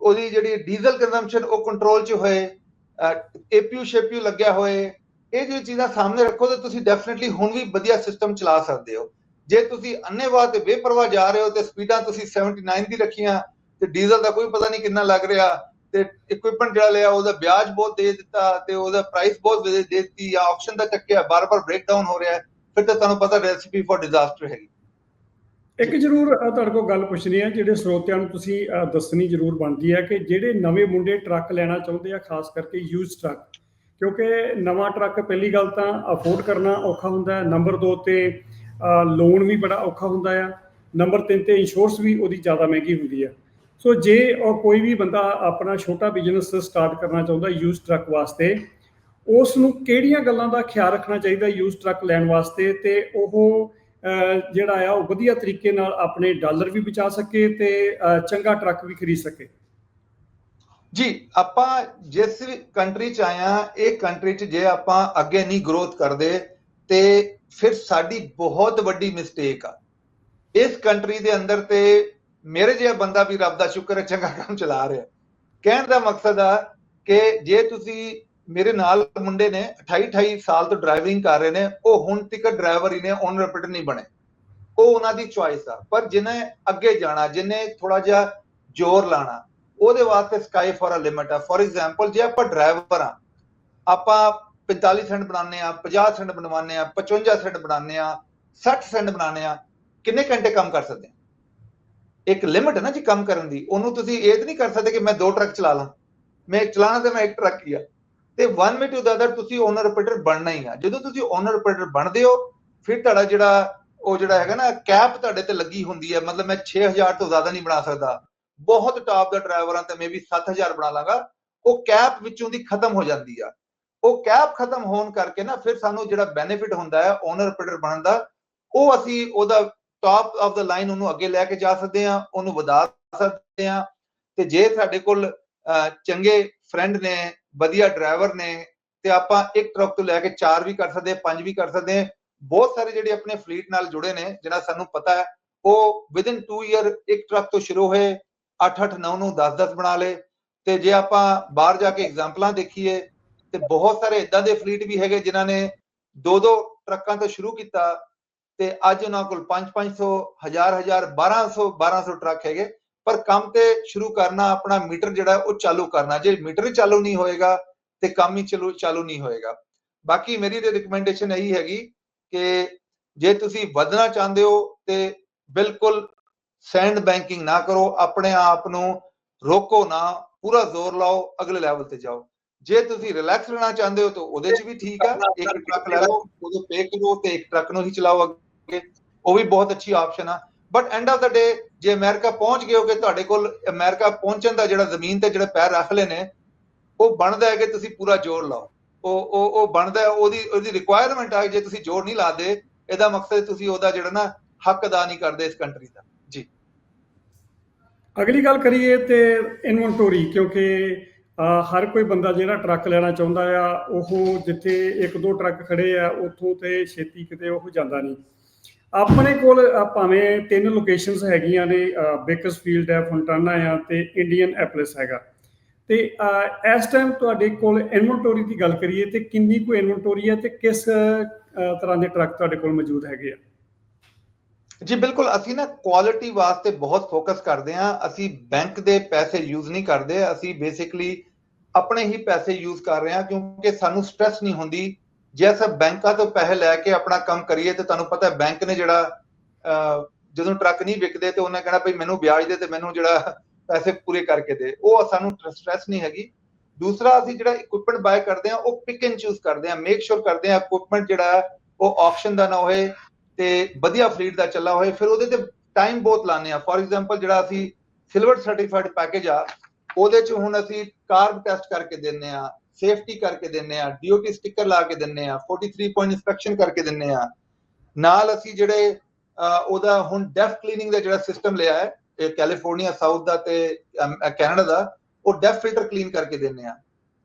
ਉਹਦੀ ਜਿਹੜੀ ਡੀਜ਼ਲ ਕੰਜ਼ੰਪਸ਼ਨ ਉਹ ਕੰਟਰੋਲ 'ਚ ਹੋਏ, APU ਸ਼ੇਪੀਯੂ ਲੱਗਿਆ ਹੋਏ। ਇਹ ਜਿਹੜੀ ਚੀਜ਼ਾਂ ਸਾਹਮਣੇ ਰੱਖੋ ਤੇ ਤੁਸੀਂ ਡੈਫੀਨਿਟਲੀ ਹੁਣ ਵੀ ਵਧੀਆ ਸਿਸਟਮ ਚਲਾ ਸਕਦੇ ਹੋ। ਜੇ ਤੁਸੀਂ ਅੰਨੇਵਾਹ ਤੇ ਬੇਪਰਵਾਹ ਜਾ ਰਹੇ ਹੋ ਤੇ ਸਪੀਡਾਂ ਤੁਸੀਂ 79 ਦੀ ਰੱਖੀਆਂ ਤੇ ਡੀਜ਼ਲ ਦਾ ਕੋਈ ਪਤਾ ਨਹੀਂ ਕਿੰਨਾ ਲੱਗ ਰਿਹਾ, ਤੇ ਇਕਵਿਪਮੈਂਟ ਜਿਹੜਾ ਲਿਆ ਉਹਦਾ ਵਿਆਜ ਬਹੁਤ ਦੇ ਦਿੱਤਾ ਤੇ ਉਹਦਾ ਪ੍ਰਾਈਸ ਬਹੁਤ ਦੇ ਦਿੱਤੀ, ਜਾਂ ਆਕਸ਼ਨ ਦਾ ਚੱਕਿਆ, ਬਾਰ-ਬਾਰ ਬ੍ਰੇਕਡਾਊਨ ਹੋ ਰਿਹਾ, ਫਿਰ ਤਾਂ ਤੁਹਾਨੂੰ ਪਤਾ ਰੈਸਿਪੀ ਫॉर ਡਿਜ਼ਾਸਟਰ ਹੈਗੀ। ਇੱਕ ਜ਼ਰੂਰ ਤੁਹਾਡੇ ਕੋਲ ਗੱਲ ਪੁੱਛਣੀ ਹੈ, ਜਿਹੜੇ ਸਰੋਤਿਆਂ ਨੂੰ ਤੁਸੀਂ ਦੱਸਣੀ ਜ਼ਰੂਰ ਬਣਦੀ ਹੈ ਕਿ ਜਿਹੜੇ ਨਵੇਂ ਮੁੰਡੇ ਟਰੱਕ ਲੈਣਾ ਚਾਹੁੰਦੇ ਆ, ਖਾਸ ਕਰਕੇ ਯੂਜ਼ ਟਰੱਕ, ਕਿਉਂਕਿ ਨਵਾਂ ਟਰੱਕ ਪਹਿਲੀ ਗੱਲ ਤਾਂ ਅਫੋਰਡ ਕਰਨਾ ਔਖਾ ਹੁੰਦਾ ਹੈ, ਨੰਬਰ 2 ਤੇ ਲੋਨ ਵੀ ਬੜਾ ਔਖਾ ਹੁੰਦਾ ਆ, ਨੰਬਰ 3 ਤੇ ਇੰਸ਼ੋਰੈਂਸ ਵੀ ਉਹਦੀ ਜ਼ਿਆਦਾ ਮਹਿੰਗੀ ਹੁੰਦੀ ਹੈ। ਸੋ ਜੇ ਕੋਈ ਵੀ ਬੰਦਾ ਆਪਣਾ ਛੋਟਾ ਬਿਜ਼ਨਸ ਸਟਾਰਟ ਕਰਨਾ ਚਾਹੁੰਦਾ ਯੂਜ਼ ਟਰੱਕ ਵਾਸਤੇ, ਉਸ ਨੂੰ ਕਿਹੜੀਆਂ ਗੱਲਾਂ ਦਾ ਖਿਆਲ ਰੱਖਣਾ ਚਾਹੀਦਾ ਯੂਜ਼ ਟਰੱਕ ਲੈਣ ਵਾਸਤੇ, ਤੇ ਉਹ ਜਿਹੜਾ ਆ ਉਹ ਵਧੀਆ ਤਰੀਕੇ ਨਾਲ ਆਪਣੇ ਡਾਲਰ ਵੀ ਬਚਾ ਸਕੇ ਤੇ ਚੰਗਾ ਟਰੱਕ ਵੀ ਖਰੀਦ ਸਕੇ? ਜੀ, ਆਪਾਂ ਜਿਸ ਕੰਟਰੀ 'ਚ ਆਏ ਹਾਂ, ਇਹ ਕੰਟਰੀ 'ਚ ਜੇ ਆਪਾਂ ਅੱਗੇ ਨਹੀਂ ਗਰੋਥ ਕਰਦੇ ਤੇ ਫਿਰ ਸਾਡੀ ਬਹੁਤ ਵੱਡੀ ਮਿਸਟੇਕ ਆ। ਇਸ ਕੰਟਰੀ ਦੇ ਅੰਦਰ ਤੇ ਮੇਰੇ ਜਿਹਾ ਬੰਦਾ ਵੀ ਰੱਬ ਦਾ ਸ਼ੁਕਰ ਹੈ ਚੰਗਾ ਕੰਮ ਚਲਾ ਰਿਹਾ। ਕਹਿਣ ਦਾ ਮਕਸਦ ਆ ਕਿ ਜੇ ਤੁਸੀਂ ਮੇਰੇ ਨਾਲ ਮੁੰਡੇ ਨੇ 28 ਸਾਲ ਤੋਂ ਡਰਾਈਵਿੰਗ ਕਰ ਰਹੇ ਨੇ, ਉਹ ਹੁਣ ਤੱਕ ਡਰਾਈਵਰ ਹੀ ਨੇ, ਓਨਰ ਆਪਰੇਟਰ ਨਹੀਂ ਬਣੇ। ਉਹ ਉਹਨਾਂ ਦੀ ਚੁਆਇਸ ਆ। ਪਰ ਜਿਹਨੇ ਅੱਗੇ ਜਾਣਾ, ਜਿਹਨੇ ਥੋੜਾ ਜਿਹਾ ਜ਼ੋਰ ਲਾਣਾ, ਉਹਦੇ ਵਾਸਤੇ ਸਕਾਈ ਫॉर ਅ ਲਿਮਿਟ ਆ। ਫॉर ਐਗਜ਼ਾਮਪਲ ਜੇ ਆਪਾਂ ਡਰਾਈਵਰ ਆ, ਆਪਾਂ 45 ਸੈਂਟ ਬਣਾਉਂਦੇ ਆ, 50 ਸੈਂਟ ਬਣਵਾਉਂਦੇ ਆ, 55 ਸੈਂਟ ਬਣਾਉਂਦੇ ਆ, 60 ਸੈਂਟ ਬਣਾਉਂਦੇ ਆ, ਕਿੰਨੇ ਘੰਟੇ ਕੰਮ ਕਰ ਸਕਦੇ ਆ? ਇੱਕ ਲਿਮਿਟ ਹੈ ਨਾ ਜੀ ਕੰਮ ਕਰਨ ਦੀ। ਉਹਨੂੰ ਤੁਸੀਂ ਇਹ ਨਹੀਂ ਕਰ ਸਕਦੇ ਕਿ ਮੈਂ 2 ਟਰੱਕ ਚਲਾ ਲਾਂ, ਮੈਂ ਚਲਾਣਾ ਤੇ ਮੈਂ ਇੱਕ ਟਰੱਕ ਹੀ ਆ। ਤੇ one way to the other ਤੁਸੀਂ ਓਨਰ ਆਪਰੇਟਰ ਬਣਨਾ ਹੀ ਆ। ਜਦੋਂ ਤੁਸੀਂ ਓਨਰ ਆਪਰੇਟਰ ਬਣਦੇ ਹੋ, ਫਿਰ ਤੁਹਾਡਾ ਜਿਹੜਾ ਹੈਗਾ ਨਾ ਕੈਪ ਤੁਹਾਡੇ ਤੇ ਲੱਗੀ ਹੁੰਦੀ ਹੈ। ਮਤਲਬ ਮੈਂ 6000 ਤੋਂ ਜ਼ਿਆਦਾ ਨਹੀਂ ਬਣਾ ਸਕਦਾ, ਬਹੁਤ ਟਾਪ ਦਾ ਡਰਾਈਵਰਾਂ ਤੇ ਮੈਂ ਵੀ 7000 ਬਣਾ ਲਾਂਗਾ। ਉਹ ਕੈਪ ਵਿੱਚੋਂ ਦੀ ਖਤਮ ਹੋ ਜਾਂਦੀ ਆ। ਉਹ ਕੈਪ ਖਤਮ ਹੋਣ ਕਰਕੇ ਨਾ ਫਿਰ ਸਾਨੂੰ ਜਿਹੜਾ ਬੈਨੀਫਿਟ ਹੁੰਦਾ ਹੈ ਓਨਰ ਆਪਰੇਟਰ ਬਣਨ ਦਾ, ਉਹ ਅਸੀਂ ਉਹਦਾ ਟਾਪ ਆਫ ਦਾ ਲਾਈਨ ਉਹਨੂੰ ਅੱਗੇ ਲੈ ਕੇ ਜਾ ਸਕਦੇ ਆ, ਉਹਨੂੰ ਵਧਾ ਸਕਦੇ ਆ। ਤੇ ਜੇ ਸਾਡੇ ਕੋਲ ਚੰਗੇ ਫਰੈਂਡ ਨੇ, ਵਧੀਆ ਡਰਾਈਵਰ ਨੇ, ਤੇ ਆਪਾਂ ਇੱਕ ਟਰੱਕ ਤੋਂ ਲੈ ਕੇ 4 ਵੀ ਕਰ ਸਕਦੇ, 5 ਵੀ ਕਰ ਸਕਦੇ। ਬਹੁਤ ਸਾਰੇ ਜਿਹੜੇ ਆਪਣੇ ਫਲੀਟ ਨਾਲ ਜੁੜੇ ਨੇ, ਜਿਹੜਾ ਸਾਨੂੰ ਪਤਾ ਹੈ, ਉਹ ਵਿਦਿਨ 2 ਈਅਰ ਇੱਕ ਟਰੱਕ ਤੋਂ ਸ਼ੁਰੂ ਹੋਏ, 8-8 9 10-10 ਬਣਾ ਲਏ। ਤੇ ਜੇ ਆਪਾਂ ਬਾਹਰ ਜਾ ਕੇ ਐਗਜ਼ਾਮਪਲਾਂ ਦੇਖੀਏ ਤੇ ਬਹੁਤ ਸਾਰੇ ਇਦਾਂ ਦੇ ਫਲੀਟ ਵੀ ਹੈਗੇ ਜਿਨ੍ਹਾਂ ਨੇ 2-2 ਟਰੱਕਾਂ ਤੋਂ ਸ਼ੁਰੂ ਕੀਤਾ ਤੇ ਅੱਜ ਉਹਨਾਂ ਕੋਲ 500-500 1000-1000 1200 ਟਰੱਕ ਹੈਗੇ। ਪਰ ਕੰਮ ਤੇ ਸ਼ੁਰੂ ਕਰਨਾ, ਆਪਣਾ ਮੀਟਰ ਜਿਹੜਾ ਉਹ ਚਾਲੂ ਕਰਨਾ। ਜੇ ਮੀਟਰ ਹੀ ਚਾਲੂ ਨਹੀਂ ਹੋਏਗਾ ਤੇ ਕੰਮ ਹੀ ਚਾਲੂ ਨਹੀਂ ਹੋਏਗਾ। ਬਾਕੀ ਮੇਰੀ ਤੇ ਰਿਕਮੈਂਡੇਸ਼ਨ ਇਹੀ ਹੈਗੀ ਕਿ ਜੇ ਤੁਸੀਂ ਵਧਣਾ ਚਾਹੁੰਦੇ ਹੋ ਤੇ ਬਿਲਕੁਲ ਸੈਂਡ ਬੈਂਕਿੰਗ ਨਾ ਕਰੋ, ਆਪਣੇ ਆਪ ਨੂੰ ਰੋਕੋ ਨਾ, ਪੂਰਾ ਜ਼ੋਰ ਲਾਓ, ਅਗਲੇ ਲੈਵਲ ਤੇ ਜਾਓ। ਜੇ ਤੁਸੀਂ ਰਿਲੈਕਸ ਲੈਣਾ ਚਾਹੁੰਦੇ ਹੋ ਤਾਂ ਉਹਦੇ ਚ ਵੀ ਠੀਕ ਆ, ਇੱਕ ਟਰੱਕ ਲੈ ਲਓ, ਉਹਦੇ ਪੇ ਕਰੋ ਤੇ ਇੱਕ ਟਰੱਕ ਨੂੰ ਹੀ ਚਲਾਓ ਅੱਗੇ, ਉਹ ਵੀ ਬਹੁਤ ਅੱਛੀ ਆਪਸ਼ਨ ਆ। ਬਟ ਐਂਡ ਆਫ ਦਾ ਡੇ ਜੇ ਅਮਰੀਕਾ ਪਹੁੰਚ ਗਏ ਹੋ ਕਿ ਤੁਹਾਡੇ ਕੋਲ ਅਮਰੀਕਾ ਪਹੁੰਚਣ ਦਾ ਜਿਹੜਾ ਜ਼ਮੀਨ ਤੇ ਜਿਹੜੇ ਪੈਰ ਰੱਖ ਲਏ ਨੇ, ਉਹ ਬਣਦਾ ਹੈ ਕਿ ਤੁਸੀਂ ਪੂਰਾ ਜ਼ੋਰ ਲਾਓ। ਉਹ ਬਣਦਾ, ਉਹਦੀ ਰਿਕੁਆਇਰਮੈਂਟ ਆ। ਜੇ ਤੁਸੀਂ ਜ਼ੋਰ ਨਹੀਂ ਲਾਦੇ, ਇਹਦਾ ਮਕਸਦ ਤੁਸੀਂ ਉਹਦਾ ਜਿਹੜਾ ਨਾ ਹੱਕ ਅਦਾ ਨਹੀਂ ਕਰਦੇ ਇਸ ਕੰਟਰੀ ਦਾ। ਜੀ ਅਗਲੀ ਗੱਲ ਕਰੀਏ ਤੇ ਇਨਵੈਂਟੋਰੀ, ਕਿਉਂਕਿ ਹਰ ਕੋਈ ਬੰਦਾ ਜਿਹੜਾ ਟਰੱਕ ਲੈਣਾ ਚਾਹੁੰਦਾ ਆ, ਉਹ ਜਿੱਥੇ 1-2 ਟਰੱਕ ਖੜੇ ਆ ਉੱਥੋਂ ਤੇ ਛੇਤੀ ਕਿਤੇ ਉਹ ਜਾਂਦਾ ਨਹੀਂ। ਆਪਣੇ ਕੋਲ ਭਾਵੇਂ 3 ਲੋਕੇਸ਼ਨਸ ਹੈਗੀਆਂ ਨੇ, ਬੇਕਰਸਫੀਲਡ ਹੈ, ਫੋਂਟਾਨਾ ਆ ਤੇ ਇੰਡੀਅਨ ਐਪਲਿਸ ਹੈਗਾ। ਤੇ ਇਸ ਟਾਈਮ ਤੁਹਾਡੇ ਕੋਲ ਇਨਵੈਂਟੋਰੀ ਦੀ ਗੱਲ ਕਰੀਏ ਤੇ ਕਿੰਨੀ ਕੁ ਇਨਵੈਂਟੋਰੀ ਹੈ ਤੇ ਕਿਸ ਤਰ੍ਹਾਂ ਦੇ ਟਰੱਕ ਤੁਹਾਡੇ ਕੋਲ ਮੌਜੂਦ ਹੈਗੇ ਆ? ਜੀ ਬਿਲਕੁਲ, ਅਸੀਂ ਨਾ ਕੁਆਲਿਟੀ ਵਾਸਤੇ ਬਹੁਤ ਫੋਕਸ ਕਰਦੇ ਹਾਂ। ਅਸੀਂ ਬੈਂਕ ਦੇ ਪੈਸੇ ਯੂਜ਼ ਨਹੀਂ ਕਰਦੇ, ਅਸੀਂ ਬੇਸਿਕਲੀ ਆਪਣੇ ਹੀ ਪੈਸੇ ਯੂਜ਼ ਕਰ ਰਹੇ ਹਾਂ, ਕਿਉਂਕਿ ਸਾਨੂੰ ਸਟ੍ਰੈਸ ਨਹੀਂ ਹੁੰਦੀ। ਜੇ ਅਸੀਂ ਬੈਂਕਾਂ ਤੋਂ ਪੈਸੇ ਲੈ ਕੇ ਆਪਣਾ ਕੰਮ ਕਰੀਏ ਤੇ ਤੁਹਾਨੂੰ ਪਤਾ ਬੈਂਕ ਨੇ ਜਿਹੜਾ ਜਦੋਂ ਟਰੱਕ ਨਹੀਂ ਵਿਕਦੇ ਤੇ ਉਹਨੇ ਕਹਿਣਾ ਭਈ ਮੈਨੂੰ ਵਿਆਜ ਦੇ ਤੇ ਮੈਨੂੰ ਜਿਹੜਾ ਪੈਸੇ ਪੂਰੇ ਕਰਕੇ ਦੇ, ਉਹ ਸਾਨੂੰ ਸਟ੍ਰੈਸ ਨਹੀਂ ਹੈਗੀ। ਦੂਸਰਾ, ਅਸੀਂ ਜਿਹੜਾ ਇਕਵਿਪਮੈਂਟ ਬਾਏ ਕਰਦੇ ਹਾਂ ਉਹ ਪਿਕ ਐਂਡ ਚੂਜ਼ ਕਰਦੇ ਹਾਂ, ਮੇਕ ਸ਼ੋਰ ਕਰਦੇ ਹਾਂ ਇਕਵਿਪਮੈਂਟ ਜਿਹੜਾ ਉਹ ਆਕਸ਼ਨ ਦਾ ਨਾ ਹੋਏ ਤੇ ਵਧੀਆ ਫਲੀਟ ਦਾ ਚੱਲਾ ਹੋਏ। ਫਿਰ ਉਹਦੇ ਤੇ ਟਾਈਮ ਬਹੁਤ ਲਾਉਂਦੇ ਆ। ਫॉर ਐਗਜ਼ਾਮਪਲ ਜਿਹੜਾ ਅਸੀਂ ਸਿਲਵਰ ਸਰਟੀਫਾਈਡ ਪੈਕੇਜ ਆ, ਉਹਦੇ ਚ ਹੁਣ ਅਸੀਂ ਕਾਰਬ ਟੈਸਟ ਕਰਕੇ ਦਿੰਨੇ ਆ, ਸੇਫਟੀ ਕਰਕੇ ਦਿੰਨੇ ਆ, DOT ਸਟicker ਲਾ ਕੇ ਦਿੰਨੇ ਆ, 43 ਪੁਆਇੰਟ ਇਨਸਪੈਕਸ਼ਨ ਕਰਕੇ ਦਿੰਨੇ ਆ। ਨਾਲ ਅਸੀਂ ਜਿਹੜੇ ਉਹਦਾ ਹੁਣ ਡੈਫ ਕਲੀਨਿੰਗ ਦਾ ਜਿਹੜਾ ਸਿਸਟਮ ਲਿਆ ਹੈ, ਇਹ ਕੈਲੀਫੋਰਨੀਆ ਸਾਊਥ ਦਾ ਤੇ ਕੈਨੇਡਾ ਦਾ, ਉਹ ਡੈਫ ਫਿਲਟਰ ਕਲੀਨ ਕਰਕੇ ਦਿੰਨੇ ਆ।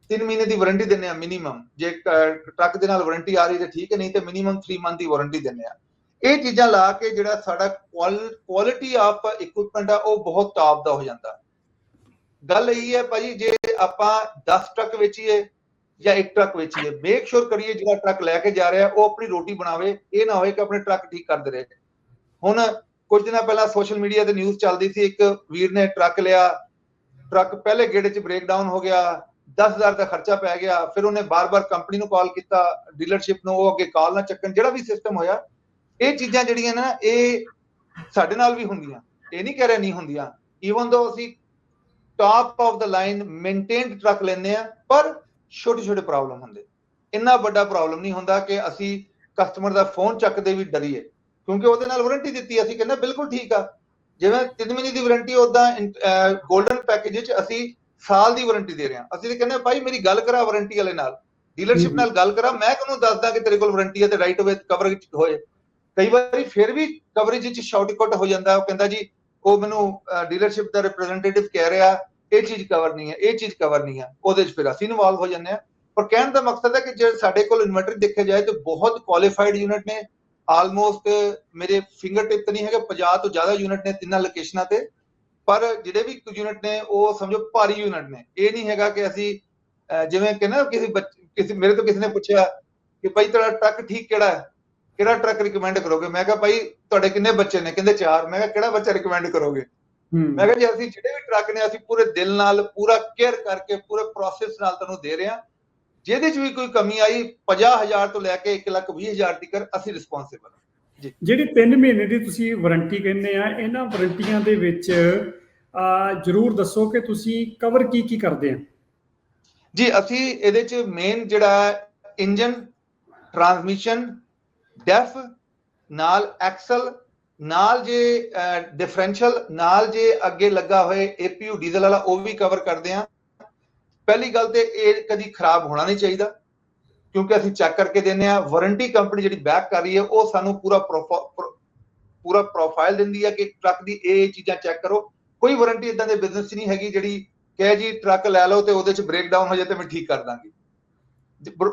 3 ਮਹੀਨੇ ਦੀ ਵਾਰੰਟੀ ਦਿੰਨੇ ਆ ਮਿਨੀਮਮ। ਜੇ ਟਰੱਕ ਦੇ ਨਾਲ ਵਾਰੰਟੀ ਆ ਰਹੀ ਤੇ ਠੀਕ ਹੈ, ਨਹੀਂ ਤੇ ਮਿਨੀਮਮ 3 ਮੰਥ ਦੀ ਵਾਰੰਟੀ ਦਿੰਨੇ ਆ। ਇਹ ਚੀਜ਼ਾਂ ਲਾ ਕੇ ਜਿਹੜਾ ਸਾਡਾ ਕੁਆਲਿਟੀ ਆਫ ਇਕਵਿਪਮੈਂਟ ਆ ਉਹ ਬਹੁਤ ਟਾਪ ਦਾ ਹੋ ਜਾਂਦਾ। ਗੱਲ ਇਹੀ ਹੈ ਭਾਜੀ, ਜੇ ਆਪਾਂ 10 ਟਰੱਕ ਵੇਚੀਏ ਜਾਂ ਇੱਕ ਟਰੱਕ ਵੇਚੀਏ, ਮੇਕ ਸ਼ੋਰ ਕਰੀਏ ਜਿਹੜਾ ਟਰੱਕ ਲੈ ਕੇ ਜਾ ਰਿਹਾ ਉਹ ਆਪਣੀ ਰੋਟੀ ਬਣਾਵੇ। ਇਹ ਨਾ ਹੋਏ ਕਿ ਆਪਣੇ ਟਰੱਕ ਠੀਕ ਕਰਦੇ ਰਹੇ। ਹੁਣ ਕੁਝ ਦਿਨਾਂ ਪਹਿਲਾਂ ਸੋਸ਼ਲ ਮੀਡੀਆ ਤੇ ਨਿਊਜ਼ ਚੱਲਦੀ ਸੀ, ਇੱਕ ਵੀਰ ਨੇ ਟਰੱਕ ਲਿਆ, ਟਰੱਕ ਪਹਿਲੇ ਗੇੜੇ 'ਚ ਬ੍ਰੇਕਡਾਊਨ ਹੋ ਗਿਆ, 10,000 ਦਾ ਖਰਚਾ ਪੈ ਗਿਆ। ਫਿਰ ਉਹਨੇ ਬਾਰ-ਬਾਰ ਕੰਪਨੀ ਨੂੰ ਕਾਲ ਕੀਤਾ, ਡੀਲਰਸ਼ਿਪ ਨੂੰ, ਉਹ ਅੱਗੇ ਕਾਲ ਨਾ ਚੱਕਣ, ਜਿਹੜਾ ਵੀ ਸਿਸਟਮ ਹੋਇਆ। ਇਹ ਚੀਜ਼ਾਂ ਜਿਹੜੀਆਂ ਨਾ ਇਹ ਸਾਡੇ ਨਾਲ ਵੀ ਹੁੰਦੀਆਂ, ਇਹ ਨਹੀਂ ਕਹਿ ਰਿਹਾ ਨਹੀਂ ਹੁੰਦੀਆਂ। ਈਵਨ ਦੋ ਅਸੀਂ top of the line maintained truck ਲੈਂਦੇ ਆ, ਪਰ ਛੋਟੇ-ਛੋਟੇ ਪ੍ਰੋਬਲਮ ਹੁੰਦੇ। ਇੰਨਾ ਵੱਡਾ ਪ੍ਰੋਬਲਮ ਨਹੀਂ ਹੁੰਦਾ ਕਿ ਅਸੀਂ ਕਸਟਮਰ ਦਾ ਫੋਨ ਚੱਕਦੇ ਵੀ ਡਰੀਏ, ਕਿਉਂਕਿ ਉਹਦੇ ਨਾਲ ਵਾਰੰਟੀ ਦਿੱਤੀ। ਅਸੀਂ ਕਹਿੰਦੇ ਬਿਲਕੁਲ ਠੀਕ ਆ। ਜਿਵੇਂ 3 ਮਹੀਨੇ ਦੀ ਵਾਰੰਟੀ, ਉਦਾਂ ਗੋਲਡਨ ਪੈਕੇਜ ਵਿੱਚ ਅਸੀਂ ਸਾਲ ਦੀ ਵਾਰੰਟੀ ਦੇ ਰਹੇ ਹਾਂ। ਅਸੀਂ ਕਹਿੰਦੇ ਭਾਈ ਮੇਰੀ ਗੱਲ ਕਰਾ ਵਾਰੰਟੀ ਵਾਲੇ ਨਾਲ, ਡੀਲਰਸ਼ਿਪ ਨਾਲ ਗੱਲ ਕਰਾ, ਮੈਂ ਕਿਹਨੂੰ ਦੱਸਦਾ ਕਿ ਤੇਰੇ ਕੋਲ ਵਾਰੰਟੀ ਹੈ ਤੇ ਰਾਈਟ ਅਵੇ ਕਵਰੇਜ ਹੋਏ। ਕਈ ਵਾਰੀ ਫਿਰ ਵੀ ਕਵਰੇਜ ਵਿੱਚ ਸ਼ਾਰਟਕਟ ਹੋ ਜਾਂਦਾ। ਉਹ ਕਹਿੰਦਾ ਜੀ ਉਹ ਮੈਨੂੰ ਡੀਲਰਸ਼ਿਪ ਦਾ ਰਿਪਰੈਜ਼ੈਂਟੇਟਿਵ ਕਹਿ ਰਿਹਾ ਇਹ ਚੀਜ਼ ਕਵਰ ਨਹੀਂ ਹੈ, ਇਹ ਚੀਜ਼ ਕਵਰ ਨਹੀਂ ਹੈ। ਉਹਦੇ 'ਚ ਫਿਰ ਅਸੀਂ ਇਨਵੋਲਵ ਹੋ ਜਾਂਦੇ ਹਾਂ। ਪਰ ਕਹਿਣ ਦਾ ਮਕਸਦ ਹੈ ਕਿ ਜੇ ਸਾਡੇ ਕੋਲ ਇਨਵਰਟਰ ਦੇਖਿਆ ਜਾਏ ਤਾਂ ਬਹੁਤ ਕੁਆਲੀਫਾਈਡ ਯੂਨਿਟ ਨੇ। ਆਲਮੋਸਟ ਮੇਰੇ ਫਿੰਗਰ ਟਿਪ ਤੇ ਨਹੀਂ ਹੈਗਾ, 50 ਤੋਂ ਜ਼ਿਆਦਾ ਯੂਨਿਟ ਨੇ 3 ਲੋਕੇਸ਼ਨਾਂ ਤੇ। ਪਰ ਜਿਹੜੇ ਵੀ ਯੂਨਿਟ ਨੇ ਉਹ ਸਮਝੋ ਭਾਰੀ ਯੂਨਿਟ ਨੇ। ਇਹ ਨਹੀਂ ਹੈਗਾ ਕਿ ਅਸੀਂ ਜਿਵੇਂ ਕਿ ਨਾ ਕਿਸੇ ਮੇਰੇ ਤੋਂ ਕਿਸੇ ਨੇ ਪੁੱਛਿਆ ਕਿ ਭਾਈ ਤੁਹਾਡਾ ਟਰੱਕ ਠੀਕ ਕਿਹੜਾ ਹੈ, ਕਿਹੜਾ ਟਰੱਕ ਰਿਕਮੈਂਡ ਕਰੋਗੇ? ਮੈਂ ਕਿਹਾ ਭਾਈ ਤੁਹਾਡੇ ਕਿੰਨੇ ਬੱਚੇ ਨੇ? ਕਹਿੰਦੇ 4। ਮੈਂ ਕਿਹਾ ਕਿਹੜਾ ਬੱਚਾ ਰਿਕਮੈਂਡ ਕਰੋਗੇ? ਮੈਂ ਕਿਹਾ ਜੀ ਅਸੀਂ ਜਿਹੜੇ ਵੀ ਟਰੱਕ ਨੇ ਅਸੀਂ ਪੂਰੇ ਦਿਲ ਨਾਲ, ਪੂਰਾ ਕੇਅਰ ਕਰਕੇ, ਪੂਰੇ ਪ੍ਰੋਸੈਸ ਨਾਲ ਤੁਹਾਨੂੰ ਦੇ ਰਹੇ ਹਾਂ। ਜਿਹਦੇ 'ਚ ਵੀ ਕੋਈ ਕਮੀ ਆਈ 50,000 ਤੋਂ ਲੈ ਕੇ 1,20,000 ਤੱਕ ਅਸੀਂ ਰਿਸਪੌਂਸਿਬਲ ਹਾਂ ਜੀ। ਜਿਹੜੀ 3 ਮਹੀਨੇ ਦੀ ਤੁਸੀਂ ਵਾਰੰਟੀ ਕਹਿੰਦੇ ਆ, ਇਹਨਾਂ ਵਾਰੰਟੀਆਂ ਦੇ ਵਿੱਚ ਜ਼ਰੂਰ ਦੱਸੋ ਕਿ ਤੁਸੀਂ ਕਵਰ ਕੀ ਕੀ ਕਰਦੇ ਆ? ਜੀ ਅਸੀਂ ਇਹਦੇ 'ਚ ਮੇਨ ਜਿਹੜਾ ਇੰਜਨ, ਟਰਾਂਸਮਿਸ਼ਨ, ਡੈਫ ਨਾਲ ਐਕਸਲ ਨਾਲ, ਜੇ ਡਿਫਰੈਂਸ਼ੀਅਲ ਨਾਲ, ਜੇ ਅੱਗੇ ਲੱਗਾ ਹੋਏ APU ਡੀਜ਼ਲ ਵਾਲਾ ਉਹ ਵੀ ਕਵਰ ਕਰਦੇ ਆ। ਪਹਿਲੀ ਗੱਲ ਤੇ ਇਹ ਕਦੀ ਖਰਾਬ ਹੋਣਾ ਨਹੀਂ ਚਾਹੀਦਾ, ਕਿਉਂਕਿ ਅਸੀਂ ਚੈੱਕ ਕਰਕੇ ਦਿੰਦੇ ਆ। ਵਾਰੰਟੀ ਕੰਪਨੀ ਜਿਹੜੀ ਬੈਕ ਕਰ ਰਹੀ ਹੈ ਉਹ ਸਾਨੂੰ ਪੂਰਾ ਪ੍ਰੋਫਾਈਲ ਦਿੰਦੀ ਹੈ ਕਿ ਟਰੱਕ ਦੀ ਇਹ ਚੀਜ਼ਾਂ ਚੈੱਕ ਕਰੋ। ਕੋਈ ਵਾਰੰਟੀ ਇਦਾਂ ਦੇ ਬਿਜ਼ਨਸ 'ਚ ਨਹੀਂ ਹੈਗੀ ਜਿਹੜੀ ਕਹੇ ਜੀ ਟਰੱਕ ਲੈ ਲਓ ਤੇ ਉਹਦੇ 'ਚ ਬ੍ਰੇਕਡਾਊਨ ਹੋ ਜਾਏ ਤੇ ਮੈਂ ਠੀਕ ਕਰ ਦਾਂਗੀ।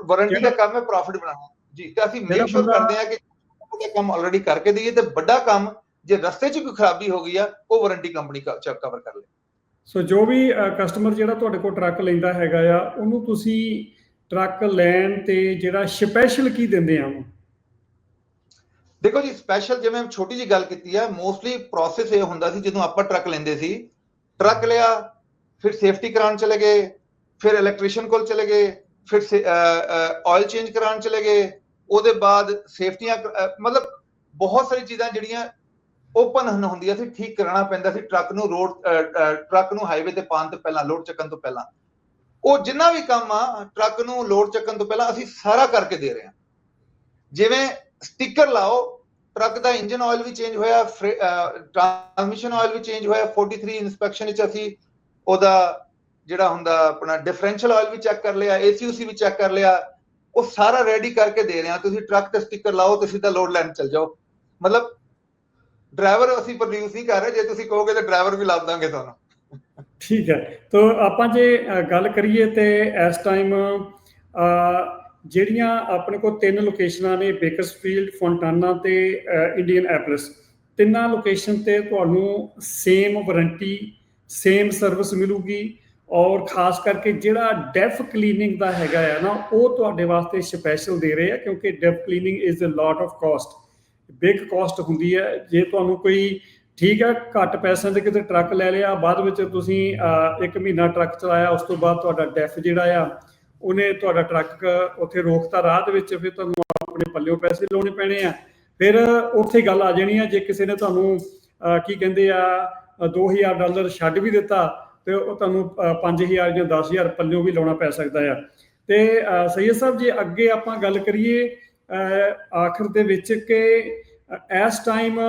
ਵਾਰੰਟੀ ਦਾ ਕੰਮ ਹੈ ਪ੍ਰੋਫਿਟ ਬਣਾਉਣਾ ਜੀ, ਤੇ ਅਸੀਂ ਮੇਕ ਸ਼ੋਰ ਕਰਦੇ ਆ ਕਿ ਉਹਦਾ ਕੰਮ ਆਲਰੇਡੀ ਕਰਕੇ ਦਈਏ, ਤੇ ਵੱਡਾ ਕੰਮ ਜੇ ਰਸਤੇ 'ਚ ਕੋਈ ਖਰਾਬੀ ਹੋ ਗਈ ਆ ਉਹ ਵਾਰੰਟੀ ਕੰਪਨੀ ਕਵਰ ਕਰ ਲੇ। ਸੋ ਜੋ ਵੀ ਕਸਟਮਰ ਜਿਹੜਾ ਤੁਹਾਡੇ ਕੋਲ ਟਰੱਕ ਲੈਂਦਾ ਹੈਗਾ ਆ, ਉਹਨੂੰ ਤੁਸੀਂ ਟਰੱਕ ਲੈਣ ਤੇ ਜਿਹੜਾ ਸਪੈਸ਼ਲ ਕੀ ਦਿੰਦੇ ਆ ਉਹਨੂੰ? ਦੇਖੋ ਜੀ, ਸਪੈਸ਼ਲ ਜਿਵੇਂ ਛੋਟੀ ਜੀ ਗੱਲ ਕੀਤੀ ਆ, ਮੋਸਟਲੀ ਪ੍ਰੋਸੈਸ ਇਹ ਹੁੰਦਾ ਸੀ ਜਦੋਂ ਆਪਾਂ ਟਰੱਕ ਲੈਂਦੇ ਸੀ, ਟਰੱਕ ਲਿਆ ਫਿਰ ਸੇਫਟੀ ਕਰਾਉਣ ਚਲੇ ਗਏ, ਫਿਰ ਇਲੈਕਟ੍ਰੀਸ਼ੀਅਨ ਕੋਲ ਚਲੇ ਗਏ, ਫਿਰ ਆਇਲ ਚੇਂਜ ਕਰਾਉਣ ਚਲੇ ਗਏ, ਉਹਦੇ ਬਾਅਦ ਸੇਫਟੀਆਂ, ਮਤਲਬ ਬਹੁਤ ਸਾਰੀ ਚੀਜ਼ਾਂ ਜਿਹੜੀਆਂ ਓਪਨ ਹੁੰਦੀਆਂ ਸੀ, ਠੀਕ ਕਰਾਉਣਾ ਪੈਂਦਾ ਸੀ ਟਰੱਕ ਨੂੰ ਹਾਈਵੇ ਤੇ ਪਾਉਣ ਤੋਂ ਪਹਿਲਾਂ, ਲੋਡ ਚੱਕਣ ਤੋਂ ਪਹਿਲਾਂ। ਉਹ ਜਿੰਨਾ ਵੀ ਕੰਮ ਆ ਟਰੱਕ ਨੂੰ ਲੋਡ ਚੱਕਣ ਤੋਂ ਪਹਿਲਾਂ ਅਸੀਂ ਸਾਰਾ ਕਰਕੇ ਦੇ ਰਹੇ ਹਾਂ। ਜਿਵੇਂ ਸਟicker ਲਾਓ, ਟਰੱਕ ਦਾ ਇੰਜਨ ਆਇਲ ਵੀ ਚੇਂਜ ਹੋਇਆ, ਟਰਾਂਸਮਿਸ਼ਨ ਆਇਲ ਵੀ ਚੇਂਜ ਹੋਇਆ। 43 ਇਨਸਪੈਕਸ਼ਨ ਵਿੱਚ ਅਸੀਂ ਉਹਦਾ ਜਿਹੜਾ ਹੁੰਦਾ ਆਪਣਾ ਡਿਫਰੈਂਸ਼ੀਅਲ ਆਇਲ ਵੀ ਚੈੱਕ ਕਰ ਲਿਆ, ACUC ਵੀ ਚੈੱਕ ਕਰ ਲਿਆ, ਉਹ ਸਾਰਾ ਰੈਡੀ ਕਰਕੇ ਦੇ ਰਹੇ ਹਾਂ। ਤੁਸੀਂ ਟਰੱਕ ਤੇ ਸਟicker ਲਾਓ ਤੇ ਸਿੱਧਾ ਲੋਡ ਲੈਣ ਚੱਲ ਜਾਓ। ਮਤਲਬ ਡਰਾਈਵਰ ਅਸੀਂ ਪ੍ਰੋਡਿਊਸ ਨਹੀਂ ਕਰ ਰਹੇ, ਜੇ ਤੁਸੀਂ ਕਹੋਗੇ ਤਾਂ ਡਰਾਈਵਰ ਵੀ ਲੱਭ ਦਾਂਗੇ ਤੁਹਾਨੂੰ। ਠੀਕ ਹੈ, ਤਾਂ ਆਪਾਂ ਜੇ ਗੱਲ ਕਰੀਏ ਤੇ ਇਸ ਟਾਈਮ ਜਿਹੜੀਆਂ ਆਪਣੇ ਕੋਲ 3 ਲੋਕੇਸ਼ਨਾਂ ਨੇ, ਬੇਕਰਸਫੀਲਡ, ਫੋਂਟਾਨਾ ਤੇ ਇੰਡੀਅਨ ਐਪਲਸ, ਤਿੰਨਾਂ ਲੋਕੇਸ਼ਨ ਤੇ ਤੁਹਾਨੂੰ ਸੇਮ ਵਾਰੰਟੀ, ਸੇਮ ਸਰਵਿਸ ਮਿਲੂਗੀ। ਔਰ ਖਾਸ ਕਰਕੇ ਜਿਹੜਾ ਡੈਫ ਕਲੀਨਿੰਗ ਦਾ ਹੈਗਾ ਆ ਨਾ, ਉਹ ਤੁਹਾਡੇ ਵਾਸਤੇ ਸਪੈਸ਼ਲ ਦੇ ਰਹੇ ਆ, ਕਿਉਂਕਿ DEF cleaning is a lot of cost, big cost ਹੁੰਦੀ ਹੈ। ਜੇ ਤੁਹਾਨੂੰ ਕੋਈ ਠੀਕ ਹੈ ਘੱਟ ਪੈਸਿਆਂ 'ਚ ਕਿਤੇ ਟਰੱਕ ਲੈ ਲਿਆ, ਬਾਅਦ ਵਿੱਚ ਤੁਸੀਂ 1 ਮਹੀਨਾ ਟਰੱਕ ਚਲਾਇਆ, ਉਸ ਤੋਂ ਬਾਅਦ ਤੁਹਾਡਾ ਡੈਫ ਜਿਹੜਾ ਆ ਉਹਨੇ ਤੁਹਾਡਾ ਟਰੱਕ ਉੱਥੇ ਰੋਕਤਾ ਰਾਹ ਦੇ ਵਿੱਚ, ਫਿਰ ਤੁਹਾਨੂੰ ਆਪਣੇ ਪੱਲਿਓਂ ਪੈਸੇ ਲਾਉਣੇ ਪੈਣੇ ਆ। ਫਿਰ ਉੱਥੇ ਗੱਲ ਆ ਜਾਣੀ ਆ, ਜੇ ਕਿਸੇ ਨੇ ਤੁਹਾਨੂੰ ਕੀ ਕਹਿੰਦੇ ਆ $2,000 ਛੱਡ ਵੀ ਦਿੱਤਾ ਤੇ ਉਹ ਤੁਹਾਨੂੰ 5,000 ਜਾਂ 10,000 ਪੱਲਿਓਂ ਵੀ ਲਾਉਣਾ ਪੈ ਸਕਦਾ ਆ। ਤੇ ਸੈਯਦ ਸਾਹਿਬ, ਜੇ ਅੱਗੇ ਆਪਾਂ ਗੱਲ ਕਰੀਏ ਆਖਰ ਦੇ ਵਿੱਚ ਕਿ ਇਸ ਟਾਈਮ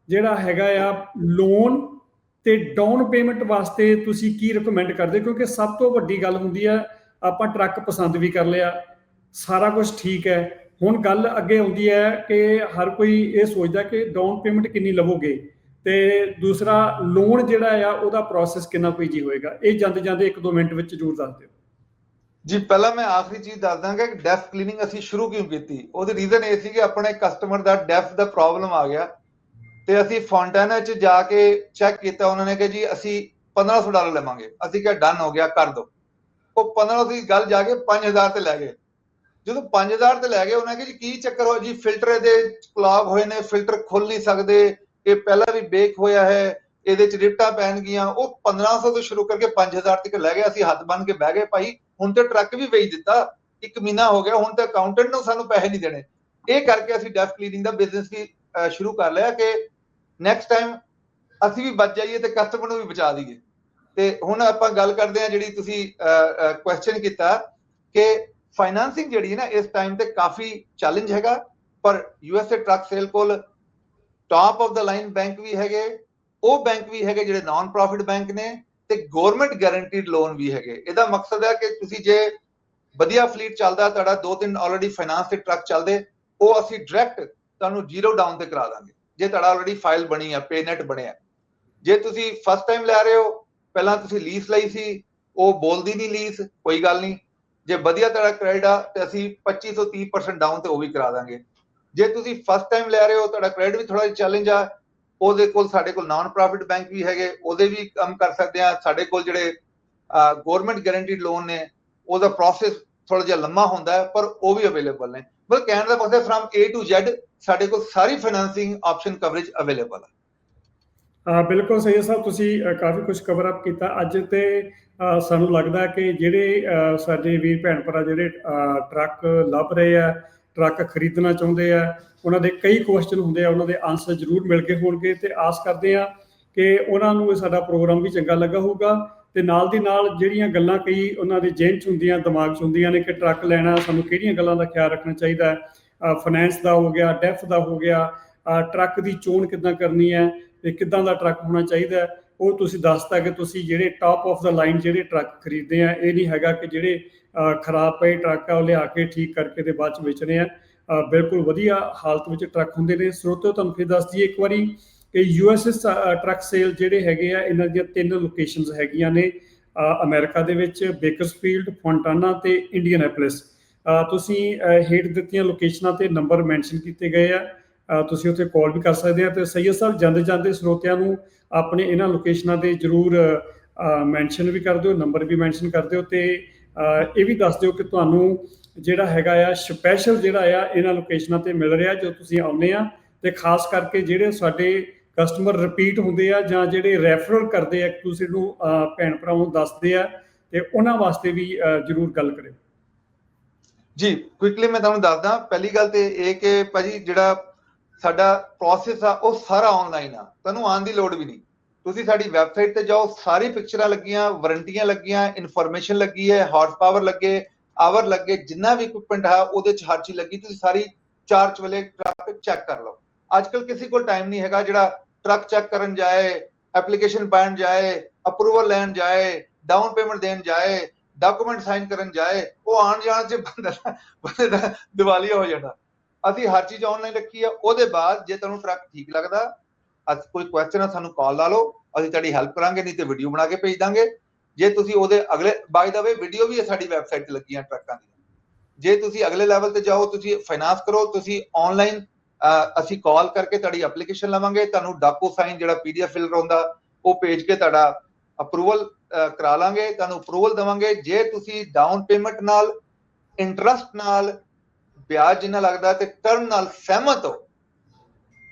ਜਿਹੜਾ ਹੈਗਾ ਆ ਲੋਨ ਤੇ ਡਾਊਨ ਪੇਮੈਂਟ ਵਾਸਤੇ ਤੁਸੀਂ ਕੀ ਰਿਕਮੈਂਡ ਕਰਦੇ? ਕਿਉਂਕਿ ਸਭ ਤੋਂ ਵੱਡੀ ਗੱਲ ਹੁੰਦੀ ਹੈ, ਆਪਾਂ ਟਰੱਕ ਪਸੰਦ ਵੀ ਕਰ ਲਿਆ, ਸਾਰਾ ਕੁਝ ਠੀਕ ਹੈ, ਹੁਣ ਗੱਲ ਅੱਗੇ ਆਉਂਦੀ ਹੈ ਕਿ ਹਰ ਕੋਈ ਇਹ ਸੋਚਦਾ ਕਿ ਡਾਊਨ ਪੇਮੈਂਟ ਕਿੰਨੀ ਲਵੋਗੇ, ਤੇ ਦੂਸਰਾ ਲੋਨ ਜਿਹੜਾ ਆ ਉਹਦਾ ਪ੍ਰੋਸੈਸ ਕਿੰਨਾ ਕੋਈ ਜੀ ਹੋਏਗਾ। ਇਹ ਜਾਂਦੇ ਜਾਂਦੇ 1-2 ਮਿੰਟ ਵਿੱਚ ਜ਼ਰੂਰ ਦੱਸ ਦਿਓ ਜੀ। ਪਹਿਲਾਂ ਮੈਂ ਆਖਰੀ ਚੀਜ਼ ਦੱਸ ਦਾਂਗਾ ਕਿ ਡੈਫ ਕਲੀਨਿੰਗ ਅਸੀਂ ਸ਼ੁਰੂ ਕਿਉਂ ਕੀਤੀ। ਉਹਦੇ ਰੀਜ਼ਨ ਇਹ ਸੀ ਕਿ ਆਪਣੇ ਕਸਟਮਰ ਦਾ ਡੈਫ ਦਾ ਪ੍ਰੋਬਲਮ ਆ ਗਿਆ, ਤੇ ਅਸੀਂ ਫੌਂਟਾਨਾ 'ਚ ਜਾ ਕੇ ਚੈੱਕ ਕੀਤਾ। ਉਹਨਾਂ ਨੇ ਕਿਹਾ ਜੀ ਅਸੀਂ $1,500 ਲਵਾਂਗੇ। ਅਸੀਂ ਕਿਹਾ ਡਨ ਹੋ ਗਿਆ, ਕਰ ਦਿਓ। ਉਹ 1500 ਦੀ ਗੱਲ ਜਾ ਕੇ 5,000 ਤੇ ਲੈ ਗਏ। ਜਦੋਂ 5,000 ਤੇ ਲੈ ਗਏ, ਉਹਨਾਂ ਨੇ ਕਿਹਾ ਜੀ ਕੀ ਚੱਕਰ ਹੋ ਜੀ, ਫਿਲਟਰ ਇਹਦੇ ਕਲੌਗ ਹੋਏ ਨੇ, ਫਿਲਟਰ ਖੁੱਲ ਨਹੀਂ ਸਕਦੇ, ਇਹ ਪਹਿਲਾਂ ਵੀ ਬੇਕ ਹੋਇਆ ਹੈ, ਇਹਦੇ 'ਚ ਰਿਪਟਾਂ ਪੈਣਗੀਆਂ। ਉਹ 1500 ਤੋਂ ਸ਼ੁਰੂ ਕਰਕੇ 5,000 ਤੱਕ ਲੈ ਗਏ। ਅਸੀਂ ਹੱਥ ਬੰਨ ਕੇ ਬਹਿ ਗਏ, ਭਾਈ ਹੁਣ ਤੇ ਟਰੱਕ ਵੀ ਵੇਚ ਦਿੱਤਾ, 1 ਮਹੀਨਾ ਹੋ ਗਿਆ, ਹੁਣ ਤਾਂ ਅਕਾਊਂਟੈਂਟ ਨੂੰ ਸਾਨੂੰ ਪੈਸੇ ਨਹੀਂ ਦੇਣੇ। ਇਹ ਕਰਕੇ ਅਸੀਂ ਡੈਫ ਕਲੀਨਿੰਗ ਦਾ ਬਿਜ਼ਨਸ ਵੀ ਸ਼ੁਰੂ ਕਰ ਲਿਆ ਕਿ ਨੈਕਸਟ ਟਾਈਮ ਅਸੀਂ ਵੀ ਬਚ ਜਾਈਏ ਤੇ ਕਸਟਮਰ ਨੂੰ ਵੀ ਬਚਾ ਦਈਏ। ਤੇ ਹੁਣ ਆਪਾਂ ਗੱਲ ਕਰਦੇ ਹਾਂ, ਜਿਹੜੀ ਤੁਸੀਂ ਕੁਐਸਚਨ ਕੀਤਾ ਕਿ ਫਾਈਨਾਂਸਿੰਗ ਜਿਹੜੀ ਹੈ ਨਾ ਇਸ ਟਾਈਮ ਤੇ ਕਾਫੀ ਚੈਲੰਜ ਹੈਗਾ, ਪਰ USA ਟਰੱਕ ਸੇਲ ਕੋਲ top of the line bank ਵੀ ਹੈਗੇ, ਉਹ ਬੈਂਕ ਵੀ ਹੈਗੇ ਜਿਹੜੇ ਨਾਨ ਪ੍ਰੋਫਿਟ ਬੈਂਕ ਨੇ, ਤੇ ਗਵਰਨਮੈਂਟ ਗਾਰੰਟੀਡ ਲੋਨ ਵੀ ਹੈਗੇ। ਇਹਦਾ ਮਕਸਦ ਹੈ ਕਿ ਤੁਸੀਂ ਜੇ ਵਧੀਆ ਫਲੀਟ ਚੱਲਦਾ, ਤੁਹਾਡਾ 2-3 ਆਲਰੇਡੀ ਫਾਈਨਾਂਸ ਤੇ ਟਰੱਕ ਚੱਲਦੇ, ਉਹ ਅਸੀਂ ਡਾਇਰੈਕਟ ਤੁਹਾਨੂੰ 0 ਡਾਊਨ ਤੇ ਕਰਾ ਦਾਂਗੇ ਜੇ ਤੁਹਾਡਾ ਆਲਰੇਡੀ ਫਾਈਲ ਬਣੀ ਆ, ਪੇਨੈਟ ਬਣਿਆ। ਜੇ ਤੁਸੀਂ ਫਸਟ ਟਾਈਮ ਲੈ ਰਹੇ ਹੋ, ਪਹਿਲਾਂ ਤੁਸੀਂ ਲੀਜ਼ ਲਈ ਸੀ, ਉਹ ਬੋਲਦੀ ਨਹੀਂ ਲੀਜ਼, ਕੋਈ ਗੱਲ ਨਹੀਂ। ਜੇ ਵਧੀਆ ਤੁਹਾਡਾ ਕ੍ਰੈਡਿਟ ਆ ਤੇ ਅਸੀਂ 25 ਤੋਂ 30% ਡਾਊਨ ਤੇ ਉਹ ਵੀ ਕਰਾ ਦਾਂਗੇ। ਜੇ ਤੁਸੀਂ ਫਸਟ ਟਾਈਮ ਲੈ ਰਹੇ ਹੋ, ਤੁਹਾਡਾ ਕ੍ਰੈਡਿਟ ਵੀ ਥੋੜਾ ਜਿਹਾ ਚੈਲੰਜ ਆ, ਉਹਦੇ ਕੋਲ ਸਾਡੇ ਕੋਲ ਨਾਨ ਪ੍ਰੋਫਿਟ ਬੈਂਕ ਵੀ ਹੈਗੇ, ਉਹਦੇ ਵੀ ਕੰਮ ਕਰ ਸਕਦੇ ਆ। ਸਾਡੇ ਕੋਲ ਜਿਹੜੇ ਗਵਰਨਮੈਂਟ ਗਾਰੰਟੀਡ ਲੋਨ ਨੇ, ਉਹਦਾ ਪ੍ਰੋਸੈਸ ਥੋੜਾ ਜਿਹਾ ਲੰਮਾ ਹੁੰਦਾ ਹੈ, ਪਰ ਉਹ ਵੀ ਅਵੇਲੇਬਲ ਨੇ। ਮਤਲਬ ਕਹਿਣ ਦਾ ਮਤਲਬ ਫਰਮ A to Z ਸਾਡੇ ਕੋਲ ਸਾਰੀ ਫਾਈਨੈਂਸਿੰਗ ਆਪਸ਼ਨ ਕਵਰੇਜ ਅਵੇਲੇਬਲ ਹੈ। ਬਿਲਕੁਲ ਸਹੀ ਸਾਹਿਬ, ਤੁਸੀਂ ਕਾਫੀ ਕੁਝ ਕਵਰ ਅਪ ਕੀਤਾ ਅੱਜ। ਤੇ ਸਾਨੂੰ ਲੱਗਦਾ ਕਿ ਜਿਹੜੇ ਸਾਡੇ ਵੀਰ ਭੈਣ ਭਰਾ ਜਿਹੜੇ ਟਰੱਕ ਲੱਭ ਰਹੇ ਆ, ਟਰੱਕ ਖਰੀਦਣਾ ਚਾਹੁੰਦੇ ਆ, ਉਹਨਾਂ ਦੇ ਕਈ ਕੁਐਸਚਨ ਹੁੰਦੇ ਆ, ਉਹਨਾਂ ਦੇ ਆਨਸਰ ਜ਼ਰੂਰ ਮਿਲ ਗਏ ਹੋਣਗੇ। ਤੇ ਆਸ ਕਰਦੇ ਆ ਕਿ ਉਹਨਾਂ ਨੂੰ ਸਾਡਾ ਪ੍ਰੋਗਰਾਮ ਵੀ ਚੰਗਾ ਲੱਗਾ ਹੋਊਗਾ। ਤੇ ਨਾਲ ਦੀ ਨਾਲ ਜਿਹੜੀਆਂ ਗੱਲਾਂ ਕਈ ਉਹਨਾਂ ਦੇ ਜੇਨ 'ਚ ਹੁੰਦੀਆਂ, ਦਿਮਾਗ 'ਚ ਹੁੰਦੀਆਂ ਨੇ ਕਿ ਟਰੱਕ ਲੈਣਾ, ਸਾਨੂੰ ਕਿਹੜੀਆਂ ਗੱਲਾਂ ਦਾ ਖਿਆਲ ਰੱਖਣਾ ਚਾਹੀਦਾ ਹੈ, ਫਾਈਨੈਂਸ ਦਾ ਹੋ ਗਿਆ, ਡੈਫ ਦਾ ਹੋ ਗਿਆ, ਟਰੱਕ ਦੀ ਚੋਣ ਕਿੱਦਾਂ ਕਰਨੀ ਹੈ ਤੇ ਕਿੱਦਾਂ ਦਾ ਟਰੱਕ ਹੋਣਾ ਚਾਹੀਦਾ, ਉਹ ਤੁਸੀਂ ਦੱਸਤਾ ਕਿ ਤੁਸੀਂ ਜਿਹੜੇ ਟਾਪ ਆਫ ਦਾ ਲਾਈਨ ਜਿਹੜੇ ਟਰੱਕ ਖਰੀਦਦੇ ਆ, ਇਹ ਨਹੀਂ ਹੈਗਾ ਕਿ ਜਿਹੜੇ ਖਰਾਬ ਪਏ ਟਰੱਕ ਆ ਉਹ ਲਿਆ ਕੇ ਠੀਕ ਕਰਕੇ ਤੇ ਬਾਅਦ 'ਚ ਵੇਚਣੇ ਆ। ਬਿਲਕੁਲ ਵਧੀਆ ਹਾਲਤ ਵਿੱਚ ਟਰੱਕ ਹੁੰਦੇ ਨੇ। ਸਰੋਤਿਓ, ਤੁਹਾਨੂੰ ਫਿਰ ਦੱਸ ਦਈਏ ਇੱਕ ਵਾਰੀ ਕਿ US ਟਰੱਕ ਸੇਲ ਜਿਹੜੇ ਹੈਗੇ ਆ, ਇਹਨਾਂ ਦੀਆਂ 3 ਲੋਕੇਸ਼ਨਸ ਹੈਗੀਆਂ ਨੇ ਅਮਰੀਕਾ ਦੇ ਵਿੱਚ, ਬੇਕਰਸਫੀਲਡ, ਫੋਂਟਾਨਾ ਤੇ ਇੰਡੀਅਨਾਪੋਲਿਸ। ਤੁਸੀਂ ਹੇਠ ਦਿੱਤੀਆਂ ਲੋਕੇਸ਼ਨਾਂ ਤੇ ਨੰਬਰ ਮੈਂਸ਼ਨ ਕੀਤੇ ਗਏ ਆ, ਤੁਸੀਂ ਉੱਥੇ ਕਾਲ ਵੀ ਕਰ ਸਕਦੇ ਆ। ਤੇ ਸੈਯਦ ਸਾਹਿਬ, ਜਾਂਦੇ ਜਾਂਦੇ ਸਰੋਤਿਆਂ ਨੂੰ ਆਪਣੇ ਇਹਨਾਂ ਲੋਕੇਸ਼ਨਾਂ ਦੇ ਜ਼ਰੂਰ ਮੈਂਸ਼ਨ ਵੀ ਕਰ ਦਿਓ, ਨੰਬਰ ਵੀ ਮੈਂਸ਼ਨ ਕਰ ਦਿਓ। ਤੇ ਇਹ ਵੀ ਦੱਸ ਦਿਓ ਕਿ ਤੁਹਾਨੂੰ ਜਿਹੜਾ ਹੈਗਾ ਆ ਸਪੈਸ਼ਲ ਜਿਹੜਾ ਆ ਇਹਨਾਂ ਲੋਕੇਸ਼ਨਾਂ ਤੇ ਮਿਲ ਰਿਹਾ ਜਦੋਂ ਤੁਸੀਂ ਆਉਂਦੇ ਆ। ਤੇ ਖਾਸ ਕਰਕੇ ਜਿਹੜੇ ਸਾਡੇ ਕਸਟਮਰ ਰਿਪੀਟ ਹੁੰਦੇ ਆ ਜਾਂ ਜਿਹੜੇ ਰੈਫਰਲ ਕਰਦੇ ਆ, ਇੱਕ ਦੂਸਰੇ ਨੂੰ ਭੈਣ ਭਰਾਵਾਂ ਨੂੰ ਦੱਸਦੇ ਆ, ਤੇ ਉਹਨਾਂ ਵਾਸਤੇ ਵੀ ਜ਼ਰੂਰ ਗੱਲ ਕਰਿਓ ਜੀ। ਕੁਇਕਲੀ ਮੈਂ ਤੁਹਾਨੂੰ ਦੱਸਦਾ। ਪਹਿਲੀ ਗੱਲ ਤੇ ਇਹ ਕਿ ਭਾਜੀ ਜਿਹੜਾ ਸਾਡਾ ਪ੍ਰੋਸੈਸ ਆ ਉਹ ਸਾਰਾ ਆਨਲਾਈਨ ਆ, ਤੁਹਾਨੂੰ ਆਉਣ ਦੀ ਲੋੜ ਵੀ ਨਹੀਂ। ਤੁਸੀਂ ਸਾਡੀ ਵੈਬਸਾਈਟ ਤੇ ਜਾਓ, ਸਾਰੀ ਪਿਕਚਰਾਂ ਲੱਗੀਆਂ, ਵਾਰੰਟੀਆਂ ਲੱਗੀਆਂ, ਇਨਫੋਰਮੇਸ਼ਨ ਲੱਗੀ ਹੈ, ਹਾਰਸ ਪਾਵਰ ਲੱਗੇ, ਆਵਰ ਲੱਗੇ, ਜਿੰਨਾ ਵੀ ਇਕੁਇਪਮੈਂਟ ਹੈ ਉਹਦੇ 'ਚ ਹਰ ਚੀਜ਼ ਲੱਗੀ। ਤੁਸੀਂ ਸਾਰੀ 4 ਚਵਲੇ ਟਰੱਕ ਚੈੱਕ ਕਰ ਲਓ। ਅੱਜ ਕੱਲ ਕਿਸੇ ਕੋਲ ਟਾਈਮ ਨਹੀਂ ਹੈਗਾ ਜਿਹੜਾ ਟਰੱਕ ਚੈੱਕ ਕਰਨ ਜਾਏ, ਐਪਲੀਕੇਸ਼ਨ ਪਾਉਣ ਜਾਏ, ਅਪਰੂਵਲ ਲੈਣ ਜਾਏ, ਡਾਊਨ ਪੇਮੈਂਟ ਦੇਣ ਜਾਏ, ਡਾਕੂਮੈਂਟ ਸਾਈਨ ਕਰਨ ਜਾਏ, ਉਹ ਆਉਣ ਜਾਣ 'ਚ ਬੰਦੇ ਦਾ ਦਿਵਾਲੀਆ ਹੋ ਜਾਣਾ। ਅਸੀਂ ਹਰ ਚੀਜ਼ ਆਨਲਾਈਨ ਰੱਖੀ ਆ। ਉਹਦੇ ਬਾਅਦ ਜੇ ਤੁਹਾਨੂੰ ਟਰੱਕ ਠੀਕ ਲੱਗਦਾ, ਕੋਈ ਕੁਐਸਚਨ ਆ, ਸਾਨੂੰ ਕਾਲ ਲਾ ਲਓ, ਅਸੀਂ ਤੁਹਾਡੀ ਹੈਲਪ ਕਰਾਂਗੇ, ਨਹੀਂ ਤੇ ਵੀਡੀਓ ਬਣਾ ਕੇ ਭੇਜ ਦਾਂਗੇ। ਜੇ ਤੁਸੀਂ ਉਹਦੇ ਅਗਲੇ, ਬਾਈ ਦਾ ਵੇ ਵੀਡੀਓ ਵੀ ਸਾਡੀ ਵੈਬਸਾਈਟ ਤੇ ਲੱਗੀਆਂ ਟਰੱਕਾਂ ਦੀਆਂ। ਜੇ ਤੁਸੀਂ ਅਗਲੇ ਲੈਵਲ ਤੇ ਜਾਓ, ਤੁਸੀਂ ਫਾਈਨਾਂਸ ਕਰੋ, ਤੁਸੀਂ ਆਨਲਾਈਨ ਅਸੀਂ ਕਾਲ ਕਰਕੇ ਤੁਹਾਡੀ ਐਪਲੀਕੇਸ਼ਨ ਲਵਾਂਗੇ, ਤੁਹਾਨੂੰ ਡਾਕੂ ਸਾਈਨ ਜਿਹੜਾ PDF ਫਿਲਰ ਹੁੰਦਾ ਉਹ ਭੇਜ ਕੇ ਤੁਹਾਡਾ ਅਪਰੂਵਲ ਕਰਾ ਲਾਂਗੇ, ਤੁਹਾਨੂੰ ਅਪਰੂਵਲ ਦੇਵਾਂਗੇ। ਜੇ ਤੁਸੀਂ ਡਾਊਨ ਪੇਮੈਂਟ ਨਾਲ, ਇੰਟਰਸਟ ਨਾਲ, ਵਿਆਜ ਜਿੰਨਾ ਲੱਗਦਾ ਤੇ ਟਰਮ ਨਾਲ ਸਹਿਮਤ ਹੋ,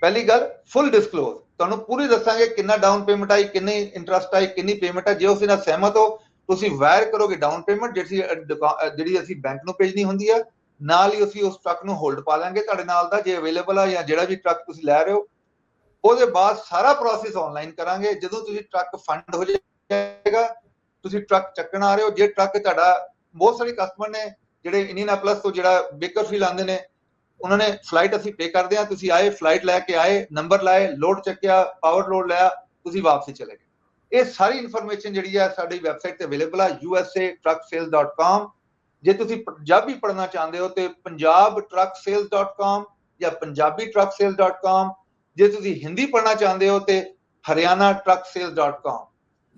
ਪਹਿਲੀ ਗੱਲ ਫੁੱਲ ਡਿਸਕਲੋਜ਼, ਤੁਹਾਨੂੰ ਪੂਰੀ ਦੱਸਾਂਗੇ ਕਿੰਨਾ ਡਾਊਨ ਪੇਮੈਂਟ ਆਈ, ਕਿੰਨੀ ਇੰਟਰਸਟ ਆਈ, ਕਿੰਨੀ ਪੇਮੈਂਟ ਹੈ। ਜੇ ਉਸ ਨਾਲ ਸਹਿਮਤ ਹੋ, ਤੁਸੀਂ ਵਾਇਰ ਕਰੋਗੇ ਡਾਊਨ ਪੇਮੈਂਟ ਜਿਹੜੀ ਅਸੀਂ ਬੈਂਕ ਨੂੰ ਭੇਜਣੀ ਹੁੰਦੀ ਆ, ਨਾਲ ਹੀ ਅਸੀਂ ਉਸ ਟਰੱਕ ਨੂੰ ਹੋਲਡ ਪਾ ਲਾਂਗੇ ਤੁਹਾਡੇ ਨਾਲ ਦਾ, ਜੇ ਅਵੇਲੇਬਲ ਆ, ਜਾਂ ਜਿਹੜਾ ਵੀ ਟਰੱਕ ਤੁਸੀਂ ਲੈ ਰਹੇ ਹੋ। ਉਹਦੇ ਬਾਅਦ ਸਾਰਾ ਪ੍ਰੋਸੈਸ ਆਨਲਾਈਨ ਕਰਾਂਗੇ। ਜਦੋਂ ਤੁਸੀਂ ਟਰੱਕ ਫੰਡ ਹੋ ਜਾਏਗਾ, ਤੁਸੀਂ ਟਰੱਕ ਚੱਕਣ ਆ ਰਹੇ ਹੋ, ਜੇ ਟਰੱਕ ਤੁਹਾਡਾ, ਬਹੁਤ ਸਾਰੇ ਕਸਟਮਰ ਨੇ ਜਿਹੜੇ ਇੰਡੀਅਨਾਪੋਲਿਸ ਤੋਂ ਜਿਹੜਾ ਬੇਕਰਫੀਲਡ ਆਉਂਦੇ ਨੇ, ਉਹਨਾਂ ਨੇ ਫਲਾਈਟ ਅਸੀਂ ਪੇ ਕਰਦੇ ਆ, ਤੁਸੀਂ ਆਏ, ਫਲਾਈਟ ਲੈ ਕੇ ਆਏ, ਨੰਬਰ ਲਾਏ, ਲੋਡ ਚੱਕਿਆ, ਪਾਵਰ ਲੋਡ ਲਿਆ, ਤੁਸੀਂ ਵਾਪਸੀ ਚਲੇ ਗਏ। ਇਹ ਸਾਰੀ ਇਨਫੋਰਮੇਸ਼ਨ ਜਿਹੜੀ ਹੈ ਸਾਡੀ ਵੈਬਸਾਈਟ ਤੇ ਅਵੇਲੇਬਲ ਆ, usatrucksales.com। ਜੇ ਤੁਸੀਂ ਪੰਜਾਬੀ ਪੜ੍ਹਨਾ ਚਾਹੁੰਦੇ ਹੋ ਤੇ punjabtrucksales.com ਜਾਂ punjabitrucksales.com। ਜੇ ਤੁਸੀਂ ਹਿੰਦੀ ਪੜ੍ਹਨਾ ਚਾਹੁੰਦੇ ਹੋ ਤੇ haryanaTrucksales.com।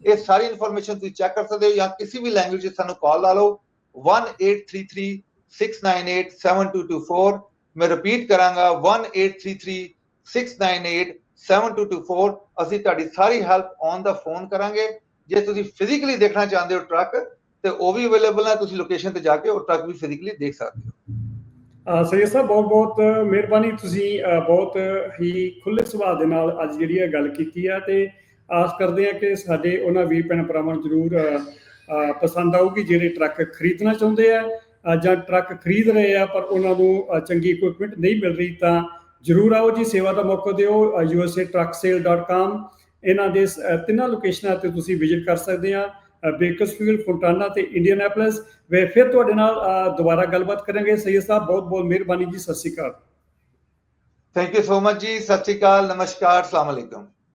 ਇਹ ਸਾਰੀ ਇਨਫੋਰਮੇਸ਼ਨ ਤੁਸੀਂ ਚੈੱਕ ਕਰ ਸਕਦੇ ਹੋ, ਜਾਂ ਕਿਸੇ ਵੀ ਲੈਂਗੁਏਜ 'ਚ ਸਾਨੂੰ ਕਾਲ ਲਾ ਲਓ 1833-698-7224। ਮੈਂ ਰਿਪੀਟ ਕਰਾਂਗਾ 1833-698-7224। ਅਸੀਂ ਤੁਹਾਡੀ ਸਾਰੀ ਹੈਲਪ ਔਨ ਦਾ ਫੋਨ ਕਰਾਂਗੇ। ਜੇ ਤੁਸੀਂ ਫਿਜ਼ੀਕਲੀ ਦੇਖਣਾ ਚਾਹੁੰਦੇ ਹੋ ਟਰੱਕ ਤੇ ਉਹ ਵੀ ਅਵੇਲੇਬਲ ਹੈ, ਤੁਸੀਂ ਲੋਕੇਸ਼ਨ ਤੇ ਜਾ ਕੇ ਉਹ ਟਰੱਕ ਵੀ ਫਿਜ਼ੀਕਲੀ ਦੇਖ ਸਕਦੇ ਹੋ। ਸੈਯਦ ਸਾਹਿਬ, ਬਹੁਤ ਬਹੁਤ ਮਿਹਰਬਾਨੀ। ਤੁਸੀਂ ਬਹੁਤ ਹੀ ਖੁੱਲ੍ਹੇ ਸੁਭਾਅ ਦੇ ਨਾਲ ਅੱਜ ਜਿਹੜੀ ਇਹ ਗੱਲ ਕੀਤੀ ਆ, ਤੇ ਆਸ ਕਰਦੇ ਆ ਕਿ ਸਾਡੇ ਉਹਨਾਂ ਵੀਰ ਭੈਣ ਭਰਾਵਾਂ ਨੂੰ ਜ਼ਰੂਰ ਪਸੰਦ ਆਊਗੀ ਜਿਹੜੇ ਟਰੱਕ ਖਰੀਦਣਾ ਚਾਹੁੰਦੇ ਆ ਜਾਂ ਟਰੱਕ ਖਰੀਦ ਰਹੇ ਆ ਪਰ ਉਹਨਾਂ ਨੂੰ ਚੰਗੀ ਇਕੁਇਪਮੈਂਟ ਨਹੀਂ ਮਿਲ ਰਹੀ। ਤਾਂ ਜ਼ਰੂਰ ਆਓ ਜੀ, ਸੇਵਾ ਦਾ ਮੌਕਾ ਦਿਓ। usatrucksales.com ਇਹਨਾਂ ਦੇ 3 ਲੋਕੇਸ਼ਨਾਂ ਤੇ ਤੁਸੀਂ ਵਿਜ਼ਿਟ ਕਰ ਸਕਦੇ ਆ, ਬੇਕਰਸਫੀਲਡ, ਫੋਂਟਾਨਾ ਤੇ ਇੰਡੀਅਨਾਪੋਲਿਸ। ਫਿਰ ਤੁਹਾਡੇ ਨਾਲ ਦੁਬਾਰਾ ਗੱਲਬਾਤ ਕਰਾਂਗੇ। ਸੈਯਦ ਸਾਹਿਬ, ਬਹੁਤ ਬਹੁਤ ਮਿਹਰਬਾਨੀ ਜੀ। ਸਤਿ ਸ਼੍ਰੀ ਅਕਾਲ। ਥੈਂਕ ਯੂ ਸੋ ਮਚ ਜੀ। ਸਤਿ ਸ਼੍ਰੀ ਅਕਾਲ, ਨਮਸਕਾਰ, ਅਸਲਾਮ ਅਲੈਕੁਮ।